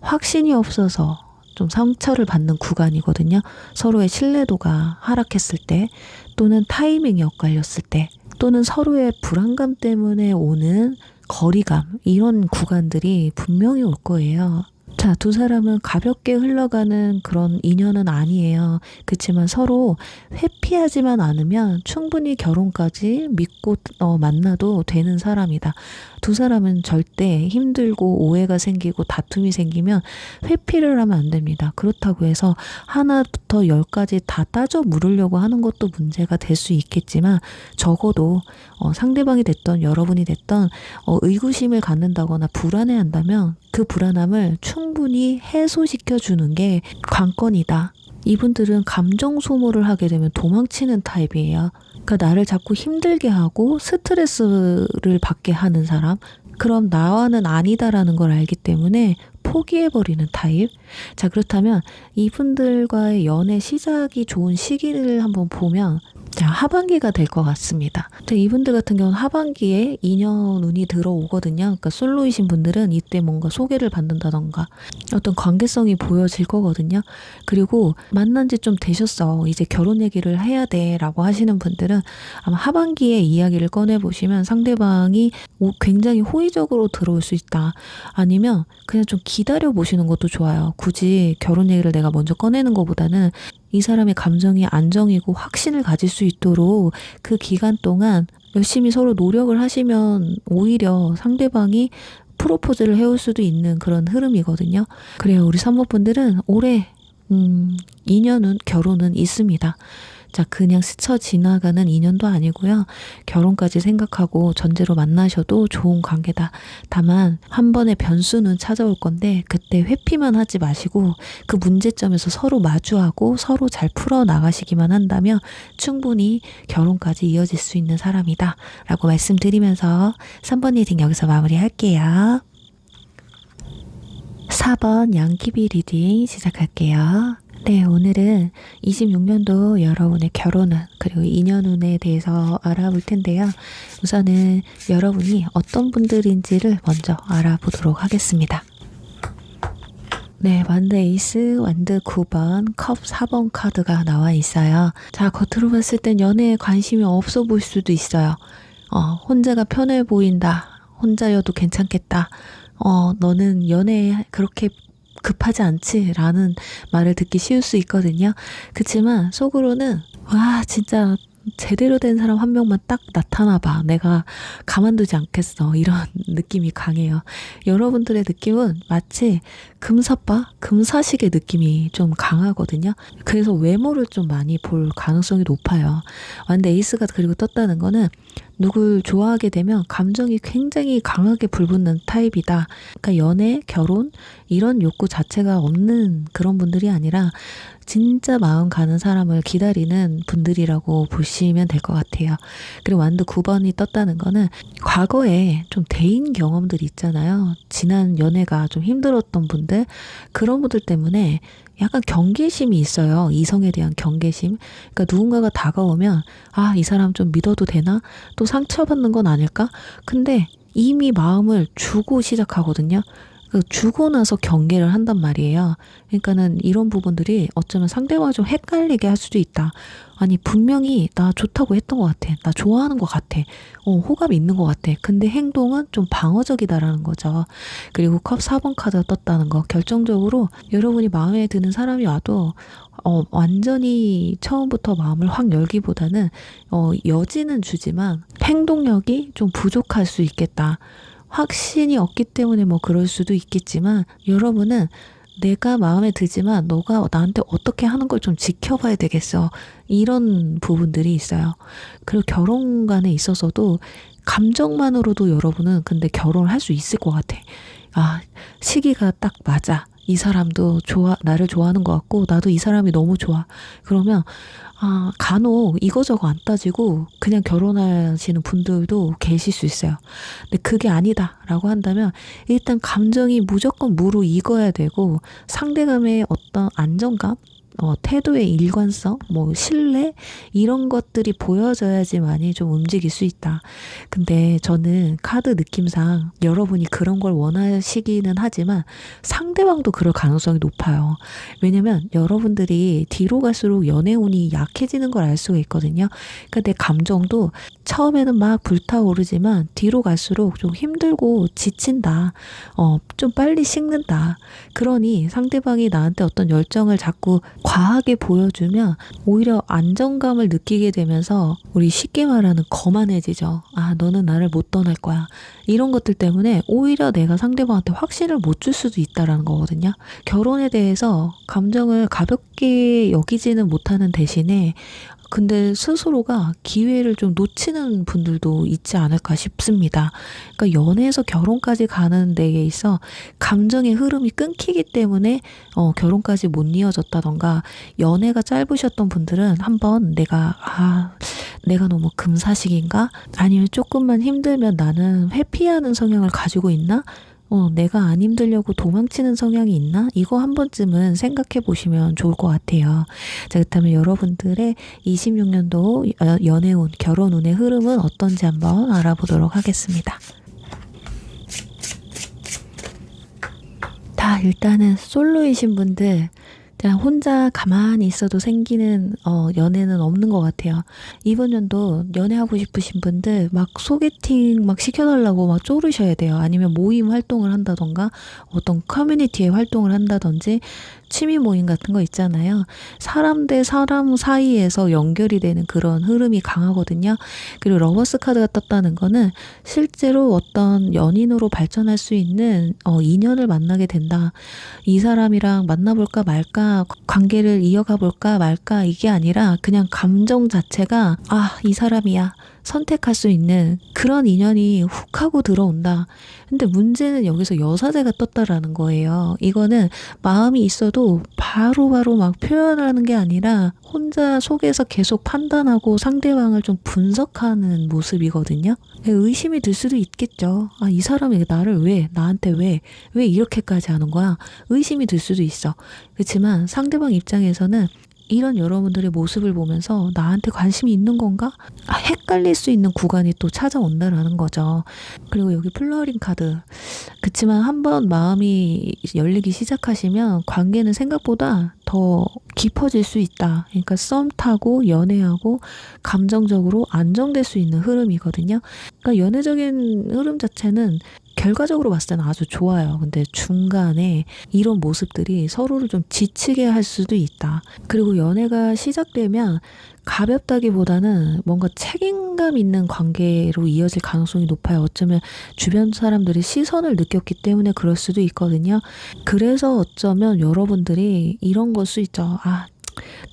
확신이 없어서 좀 상처를 받는 구간이거든요. 서로의 신뢰도가 하락했을 때, 또는 타이밍이 엇갈렸을 때, 또는 서로의 불안감 때문에 오는 거리감, 이런 구간들이 분명히 올 거예요. 자, 두 사람은 가볍게 흘러가는 그런 인연은 아니에요. 그렇지만 서로 회피하지만 않으면 충분히 결혼까지 믿고 만나도 되는 사람이다. 두 사람은 절대 힘들고 오해가 생기고 다툼이 생기면 회피를 하면 안 됩니다. 그렇다고 해서 하나부터 10까지 다 따져 물으려고 하는 것도 문제가 될 수 있겠지만, 적어도 상대방이 됐던 여러분이 됐던 의구심을 갖는다거나 불안해한다면 그 불안함을 충분히 해소시켜 주는 게 관건이다. 이분들은 감정 소모를 하게 되면 도망치는 타입이에요. 그러니까 나를 자꾸 힘들게 하고 스트레스를 받게 하는 사람, 그럼 나와는 아니다라는 걸 알기 때문에 포기해버리는 타입. 자, 그렇다면 이분들과의 연애 시작이 좋은 시기를 한번 보면 자, 하반기가 될 것 같습니다. 이분들 같은 경우는 하반기에 인연 운이 들어오거든요. 그러니까 솔로이신 분들은 이때 뭔가 소개를 받는다던가 어떤 관계성이 보여질 거거든요. 그리고 만난 지 좀 되셨어, 이제 결혼 얘기를 해야 돼 라고 하시는 분들은 아마 하반기에 이야기를 꺼내보시면 상대방이 굉장히 호의적으로 들어올 수 있다. 아니면 그냥 좀 기다려 보시는 것도 좋아요. 굳이 결혼 얘기를 내가 먼저 꺼내는 것보다는 이 사람의 감정이 안정이고 확신을 가질 수 있도록 그 기간 동안 열심히 서로 노력을 하시면 오히려 상대방이 프로포즈를 해올 수도 있는 그런 흐름이거든요. 그래요. 우리 3번 분들은 올해 인연은, 결혼은 있습니다. 자, 그냥 스쳐 지나가는 인연도 아니고요. 결혼까지 생각하고 전제로 만나셔도 좋은 관계다. 다만 한 번의 변수는 찾아올 건데 그때 회피만 하지 마시고 그 문제점에서 서로 마주하고 서로 잘 풀어나가시기만 한다면 충분히 결혼까지 이어질 수 있는 사람이다 라고 말씀드리면서 3번 리딩 여기서 마무리할게요. 4번 양키비 리딩 시작할게요. 네, 오늘은 26년도 여러분의 결혼운 그리고 인연운에 대해서 알아볼 텐데요. 우선은 여러분이 어떤 분들인지를 먼저 알아보도록 하겠습니다. 네, 완드 에이스, 완드 9번, 컵 4번 카드가 나와 있어요. 자, 겉으로 봤을 땐 연애에 관심이 없어 보일 수도 있어요. 혼자가 편해 보인다. 혼자여도 괜찮겠다. 너는 연애에 그렇게 급하지 않지? 라는 말을 듣기 쉬울 수 있거든요. 그치만 속으로는 와, 진짜 제대로 된 사람 한 명만 딱 나타나봐. 내가 가만두지 않겠어. 이런 느낌이 강해요. 여러분들의 느낌은 마치 금사빠, 금사식의 느낌이 좀 강하거든요. 그래서 외모를 좀 많이 볼 가능성이 높아요. 근데 에이스가 그리고 떴다는 거는 누굴 좋아하게 되면 감정이 굉장히 강하게 불붙는 타입이다. 그러니까 연애, 결혼 이런 욕구 자체가 없는 그런 분들이 아니라 진짜 마음 가는 사람을 기다리는 분들이라고 보시면 될 것 같아요. 그리고 완두 9번이 떴다는 거는 과거에 좀 대인 경험들이 있잖아요. 지난 연애가 좀 힘들었던 분들, 그런 분들 때문에 약간 경계심이 있어요. 이성에 대한 경계심. 그러니까 누군가가 다가오면 아, 이 사람 좀 믿어도 되나? 또 상처받는 건 아닐까? 근데 이미 마음을 주고 시작하거든요. 주고 나서 경계를 한단 말이에요. 그러니까는 이런 부분들이 어쩌면 상대와 좀 헷갈리게 할 수도 있다. 아니, 분명히 나 좋다고 했던 것 같아. 나 좋아하는 것 같아. 호감이 있는 것 같아. 근데 행동은 좀 방어적이다라는 거죠. 그리고 컵 4번 카드가 떴다는 거. 결정적으로 여러분이 마음에 드는 사람이 와도 완전히 처음부터 마음을 확 열기보다는 여지는 주지만 행동력이 좀 부족할 수 있겠다. 확신이 없기 때문에 뭐 그럴 수도 있겠지만 여러분은 내가 마음에 들지만 너가 나한테 어떻게 하는 걸 좀 지켜봐야 되겠어. 이런 부분들이 있어요. 그리고 결혼관에 있어서도 감정만으로도 여러분은 근데 결혼을 할 수 있을 것 같아. 아, 시기가 딱 맞아. 이 사람도 나를 좋아하는 것 같고 나도 이 사람이 너무 좋아. 그러면 간혹 이거저거 안 따지고 그냥 결혼하시는 분들도 계실 수 있어요. 근데 그게 아니다라고 한다면 일단 감정이 무조건 무르익어야 되고 상대감의 어떤 안정감, 태도의 일관성, 뭐 신뢰 이런 것들이 보여져야지만이 좀 움직일 수 있다. 근데 저는 카드 느낌상 여러분이 그런 걸 원하시기는 하지만 상대방도 그럴 가능성이 높아요. 왜냐면 여러분들이 뒤로 갈수록 연애운이 약해지는 걸 알 수가 있거든요. 그러니까 내 감정도 처음에는 막 불타오르지만 뒤로 갈수록 좀 힘들고 지친다. 좀 빨리 식는다. 그러니 상대방이 나한테 어떤 열정을 자꾸 과하게 보여주면 오히려 안정감을 느끼게 되면서 우리 쉽게 말하는 거만해지죠. 아, 너는 나를 못 떠날 거야. 이런 것들 때문에 오히려 내가 상대방한테 확신을 못 줄 수도 있다라는 거거든요. 결혼에 대해서 감정을 가볍게 여기지는 못하는 대신에 근데 스스로가 기회를 좀 놓치는 분들도 있지 않을까 싶습니다. 그러니까 연애에서 결혼까지 가는 데에 있어 감정의 흐름이 끊기기 때문에 결혼까지 못 이어졌다던가 연애가 짧으셨던 분들은 한번 내가 너무 금사식인가? 아니면 조금만 힘들면 나는 회피하는 성향을 가지고 있나? 내가 안 힘들려고 도망치는 성향이 있나? 이거 한 번쯤은 생각해 보시면 좋을 것 같아요. 자, 그렇다면 여러분들의 26년도 연애운, 결혼운의 흐름은 어떤지 한번 알아보도록 하겠습니다. 일단은 솔로이신 분들 그냥 혼자 가만히 있어도 생기는 연애는 없는 것 같아요. 이번 연도 연애하고 싶으신 분들 막 소개팅 막 시켜달라고 막 쪼르셔야 돼요. 아니면 모임 활동을 한다던가 어떤 커뮤니티에 활동을 한다든지 취미 모임 같은 거 있잖아요. 사람 대 사람 사이에서 연결이 되는 그런 흐름이 강하거든요. 그리고 러버스 카드가 떴다는 거는 실제로 어떤 연인으로 발전할 수 있는 인연을 만나게 된다. 이 사람이랑 만나볼까 말까, 관계를 이어가 볼까 말까 이게 아니라 그냥 감정 자체가 이 사람이야. 선택할 수 있는 그런 인연이 훅 하고 들어온다. 근데 문제는 여기서 여사제가 떴다라는 거예요. 이거는 마음이 있어도 바로바로 막 표현하는 게 아니라 혼자 속에서 계속 판단하고 상대방을 좀 분석하는 모습이거든요. 의심이 들 수도 있겠죠. 이 사람이 나한테 왜 이렇게까지 하는 거야? 의심이 들 수도 있어. 그렇지만 상대방 입장에서는 이런 여러분들의 모습을 보면서 나한테 관심이 있는 건가? 헷갈릴 수 있는 구간이 또 찾아온다라는 거죠. 그리고 여기 플러링 카드. 그치만 한번 마음이 열리기 시작하시면 관계는 생각보다 더 깊어질 수 있다. 그러니까 썸 타고 연애하고 감정적으로 안정될 수 있는 흐름이거든요. 그러니까 연애적인 흐름 자체는 결과적으로 봤을 때는 아주 좋아요. 근데 중간에 이런 모습들이 서로를 좀 지치게 할 수도 있다. 그리고 연애가 시작되면 가볍다기보다는 뭔가 책임감 있는 관계로 이어질 가능성이 높아요. 어쩌면 주변 사람들이 시선을 느꼈기 때문에 그럴 수도 있거든요. 그래서 어쩌면 여러분들이 이런 걸 수 있죠. 아,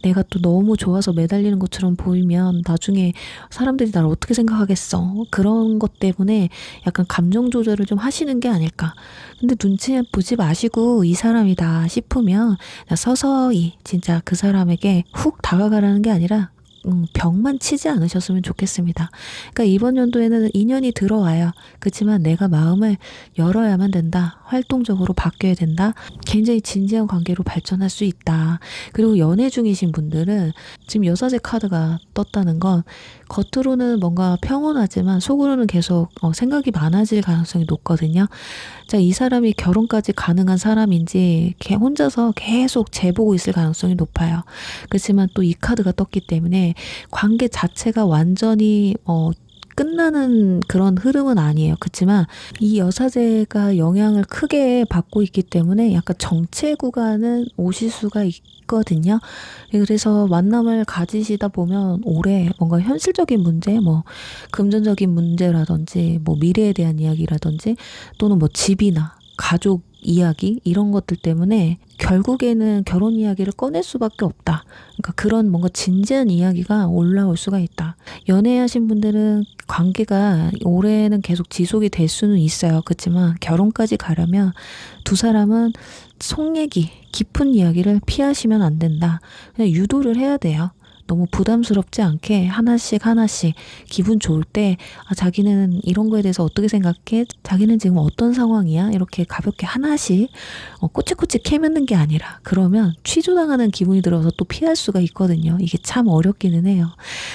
내가 또 너무 좋아서 매달리는 것처럼 보이면 나중에 사람들이 나를 어떻게 생각하겠어. 그런 것 때문에 약간 감정 조절을 좀 하시는 게 아닐까. 근데 눈치 보지 마시고 이 사람이다 싶으면 서서히 진짜 그 사람에게 훅 다가가라는 게 아니라 벽만 치지 않으셨으면 좋겠습니다. 그러니까 이번 연도에는 인연이 들어와요. 그렇지만 내가 마음을 열어야만 된다. 활동적으로 바뀌어야 된다. 굉장히 진지한 관계로 발전할 수 있다. 그리고 연애 중이신 분들은 지금 여사제 카드가 떴다는 건 겉으로는 뭔가 평온하지만 속으로는 계속 생각이 많아질 가능성이 높거든요. 자, 이 사람이 결혼까지 가능한 사람인지 혼자서 계속 재보고 있을 가능성이 높아요. 그렇지만 또 이 카드가 떴기 때문에 관계 자체가 완전히 끝나는 그런 흐름은 아니에요. 그렇지만 이 여사제가 영향을 크게 받고 있기 때문에 약간 정체 구간은 오실 수가 있거든요. 그래서 만남을 가지시다 보면 올해 뭔가 현실적인 문제, 뭐 금전적인 문제라든지 뭐 미래에 대한 이야기라든지 또는 뭐 집이나 가족 이야기 이런 것들 때문에 결국에는 결혼 이야기를 꺼낼 수밖에 없다. 그러니까 그런 뭔가 진지한 이야기가 올라올 수가 있다. 연애하신 분들은 관계가 올해는 계속 지속이 될 수는 있어요. 그렇지만 결혼까지 가려면 두 사람은 속 얘기, 깊은 이야기를 피하시면 안 된다. 그냥 유도를 해야 돼요. 너무 부담스럽지 않게 하나씩 기분 좋을 때 자기는 이런 거에 대해서 어떻게 생각해? 자기는 지금 어떤 상황이야? 이렇게 가볍게 하나씩 꼬치꼬치 캐묻는 게 아니라 그러면 취조당하는 기분이 들어서 또 피할 수가 있거든요. 이게 참 어렵기는 해요.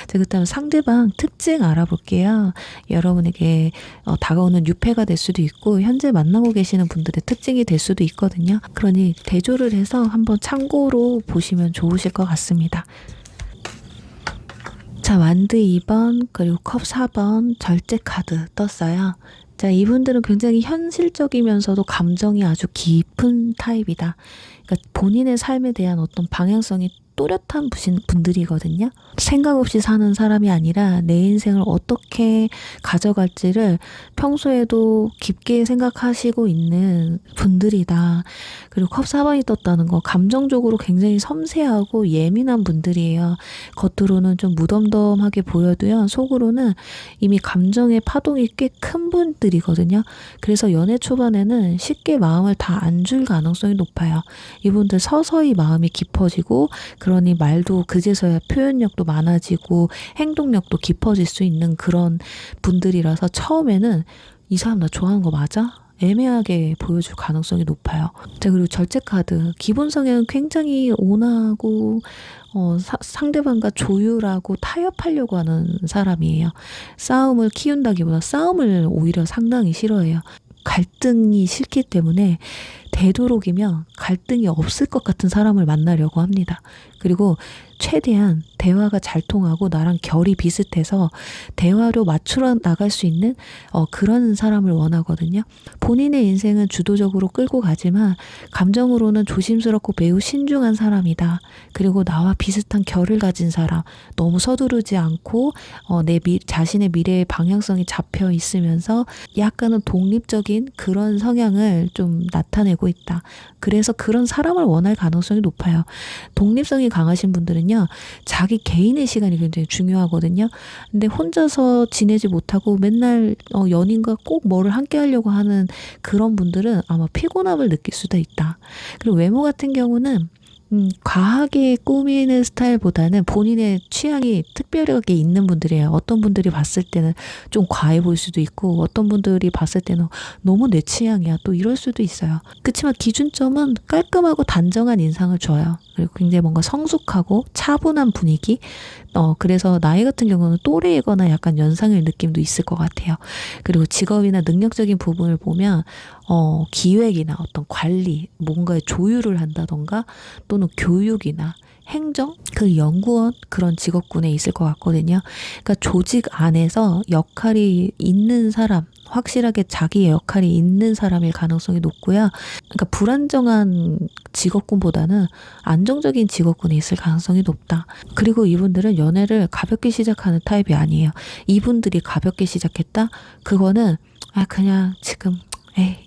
자, 그렇다면 상대방 특징 알아볼게요. 여러분에게 다가오는 유패가 될 수도 있고 현재 만나고 계시는 분들의 특징이 될 수도 있거든요. 그러니 대조를 해서 한번 참고로 보시면 좋으실 것 같습니다. 자, 완드 2번 그리고 컵 4번 절제 카드 떴어요. 자, 이분들은 굉장히 현실적이면서도 감정이 아주 깊은 타입이다. 그러니까 본인의 삶에 대한 어떤 방향성이 또렷한 분들이거든요. 생각 없이 사는 사람이 아니라 내 인생을 어떻게 가져갈지를 평소에도 깊게 생각하시고 있는 분들이다. 그리고 컵 4번이 떴다는 거 감정적으로 굉장히 섬세하고 예민한 분들이에요. 겉으로는 좀 무덤덤하게 보여도요. 속으로는 이미 감정의 파동이 꽤 큰 분들이거든요. 그래서 연애 초반에는 쉽게 마음을 다 안 줄 가능성이 높아요. 이분들 서서히 마음이 깊어지고 그러니 말도 그제서야 표현력도 많아지고 행동력도 깊어질 수 있는 그런 분들이라서 처음에는 이 사람 나 좋아하는 거 맞아? 애매하게 보여줄 가능성이 높아요. 자, 그리고 절제 카드. 기본 성향은 굉장히 온화하고 상대방과 조율하고 타협하려고 하는 사람이에요. 싸움을 키운다기보다 싸움을 오히려 상당히 싫어해요. 갈등이 싫기 때문에 되도록이면 갈등이 없을 것 같은 사람을 만나려고 합니다. 그리고 최대한 대화가 잘 통하고 나랑 결이 비슷해서 대화로 맞추어 나갈 수 있는 그런 사람을 원하거든요. 본인의 인생은 주도적으로 끌고 가지만 감정으로는 조심스럽고 매우 신중한 사람이다. 그리고 나와 비슷한 결을 가진 사람, 너무 서두르지 않고 자신의 미래의 방향성이 잡혀 있으면서 약간은 독립적인 그런 성향을 좀 나타내고 있다. 그래서 그런 사람을 원할 가능성이 높아요. 독립성이 강하신 분들은요, 자기 개인의 시간이 굉장히 중요하거든요. 근데 혼자서 지내지 못하고 맨날 연인과 꼭 뭐를 함께 하려고 하는 그런 분들은 아마 피곤함을 느낄 수도 있다. 그리고 외모 같은 경우는 과하게 꾸미는 스타일보다는 본인의 취향이 특별하게 있는 분들이에요. 어떤 분들이 봤을 때는 좀 과해 보일 수도 있고 어떤 분들이 봤을 때는 너무 내 취향이야 또 이럴 수도 있어요. 그렇지만 기준점은 깔끔하고 단정한 인상을 줘요. 그리고 굉장히 뭔가 성숙하고 차분한 분위기. 그래서 나이 같은 경우는 또래이거나 약간 연상일 느낌도 있을 것 같아요. 그리고 직업이나 능력적인 부분을 보면 기획이나 어떤 관리, 뭔가의 조율을 한다던가 또는 교육이나 행정, 그 연구원 그런 직업군에 있을 것 같거든요. 그러니까 조직 안에서 역할이 있는 사람, 확실하게 자기의 역할이 있는 사람일 가능성이 높고요. 그러니까 불안정한 직업군보다는 안정적인 직업군에 있을 가능성이 높다. 그리고 이분들은 연애를 가볍게 시작하는 타입이 아니에요. 이분들이 가볍게 시작했다? 그거는 그냥 지금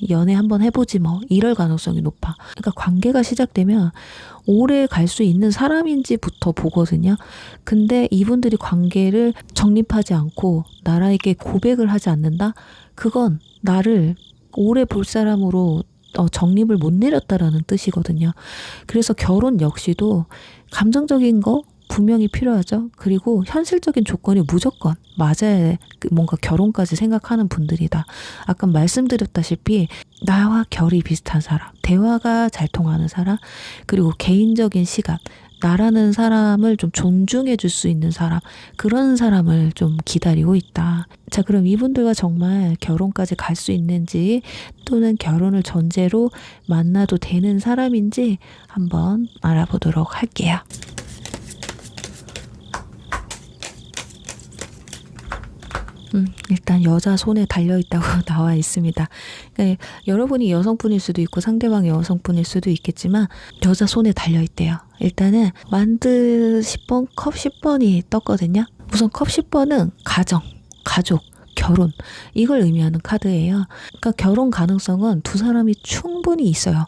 연애 한번 해보지 뭐 이럴 가능성이 높아. 그러니까 관계가 시작되면 오래 갈 수 있는 사람인지부터 보거든요. 근데 이분들이 관계를 정립하지 않고 나에게 고백을 하지 않는다? 그건 나를 오래 볼 사람으로 정립을 못 내렸다라는 뜻이거든요. 그래서 결혼 역시도 감정적인 거 분명히 필요하죠. 그리고 현실적인 조건이 무조건 맞아야 뭔가 결혼까지 생각하는 분들이다. 아까 말씀드렸다시피 나와 결이 비슷한 사람, 대화가 잘 통하는 사람, 그리고 개인적인 시간, 나라는 사람을 좀 존중해 줄 수 있는 사람, 그런 사람을 좀 기다리고 있다. 자, 그럼 이분들과 정말 결혼까지 갈 수 있는지 또는 결혼을 전제로 만나도 되는 사람인지 한번 알아보도록 할게요. 일단 여자 손에 달려있다고 나와 있습니다. 그러니까 여러분이 여성분일 수도 있고 상대방이 여성분일 수도 있겠지만 여자 손에 달려있대요. 일단은 완드 10번, 컵 10번이 떴거든요. 우선 컵 10번은 가정, 가족, 결혼 이걸 의미하는 카드예요. 그러니까 결혼 가능성은 두 사람이 충분히 있어요.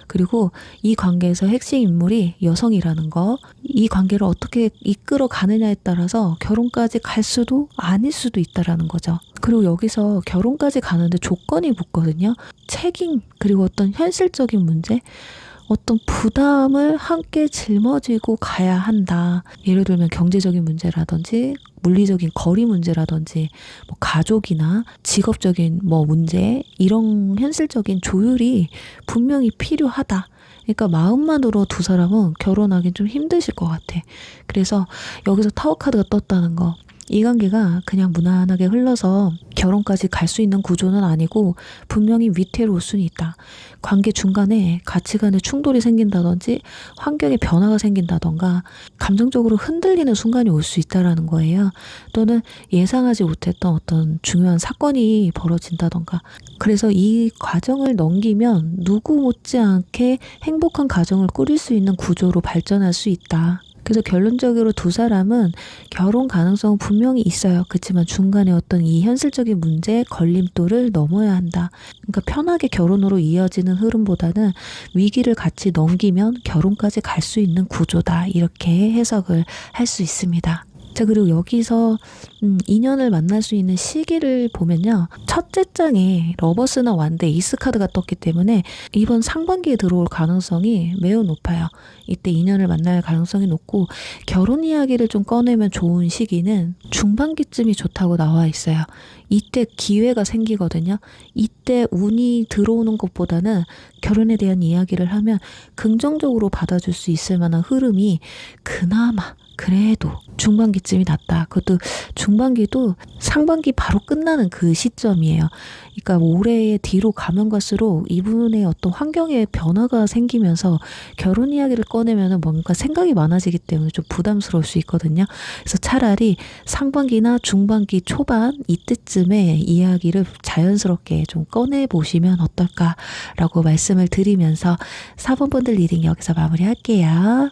그리고 이 관계에서 핵심 인물이 여성이라는 거, 이 관계를 어떻게 이끌어 가느냐에 따라서 결혼까지 갈 수도 아닐 수도 있다라는 거죠. 그리고 여기서 결혼까지 가는데 조건이 붙거든요. 책임, 그리고 어떤 현실적인 문제, 어떤 부담을 함께 짊어지고 가야 한다. 예를 들면 경제적인 문제라든지 물리적인 거리 문제라든지 뭐 가족이나 직업적인 뭐 문제, 이런 현실적인 조율이 분명히 필요하다. 그러니까 마음만으로 두 사람은 결혼하기 좀 힘드실 것 같아. 그래서 여기서 타워 카드가 떴다는 거, 이 관계가 그냥 무난하게 흘러서 결혼까지 갈 수 있는 구조는 아니고 분명히 위태로울 수는 있다. 관계 중간에 가치관의 충돌이 생긴다든지 환경의 변화가 생긴다던가 감정적으로 흔들리는 순간이 올 수 있다라는 거예요. 또는 예상하지 못했던 어떤 중요한 사건이 벌어진다던가. 그래서 이 과정을 넘기면 누구 못지않게 행복한 가정을 꾸릴 수 있는 구조로 발전할 수 있다. 그래서 결론적으로 두 사람은 결혼 가능성은 분명히 있어요. 그렇지만 중간에 어떤 이 현실적인 문제, 걸림돌을 넘어야 한다. 그러니까 편하게 결혼으로 이어지는 흐름보다는 위기를 같이 넘기면 결혼까지 갈 수 있는 구조다. 이렇게 해석을 할 수 있습니다. 자, 그리고 여기서 인연을 만날 수 있는 시기를 보면요. 첫째 장에 러버스나 완드, 에이스 카드가 떴기 때문에 이번 상반기에 들어올 가능성이 매우 높아요. 이때 인연을 만날 가능성이 높고 결혼 이야기를 좀 꺼내면 좋은 시기는 중반기쯤이 좋다고 나와 있어요. 이때 기회가 생기거든요. 이때 운이 들어오는 것보다는 결혼에 대한 이야기를 하면 긍정적으로 받아줄 수 있을 만한 흐름이 그나마 그래도 중반기쯤이 낫다. 그것도 중반기도 상반기 바로 끝나는 그 시점이에요. 그러니까 올해 뒤로 가면 갈수록 이분의 어떤 환경에 변화가 생기면서 결혼 이야기를 꺼내면 뭔가 생각이 많아지기 때문에 좀 부담스러울 수 있거든요. 그래서 차라리 상반기나 중반기 초반 이때쯤에 이야기를 자연스럽게 좀 꺼내보시면 어떨까라고 말씀을 드리면서 4번 분들 리딩 여기서 마무리할게요.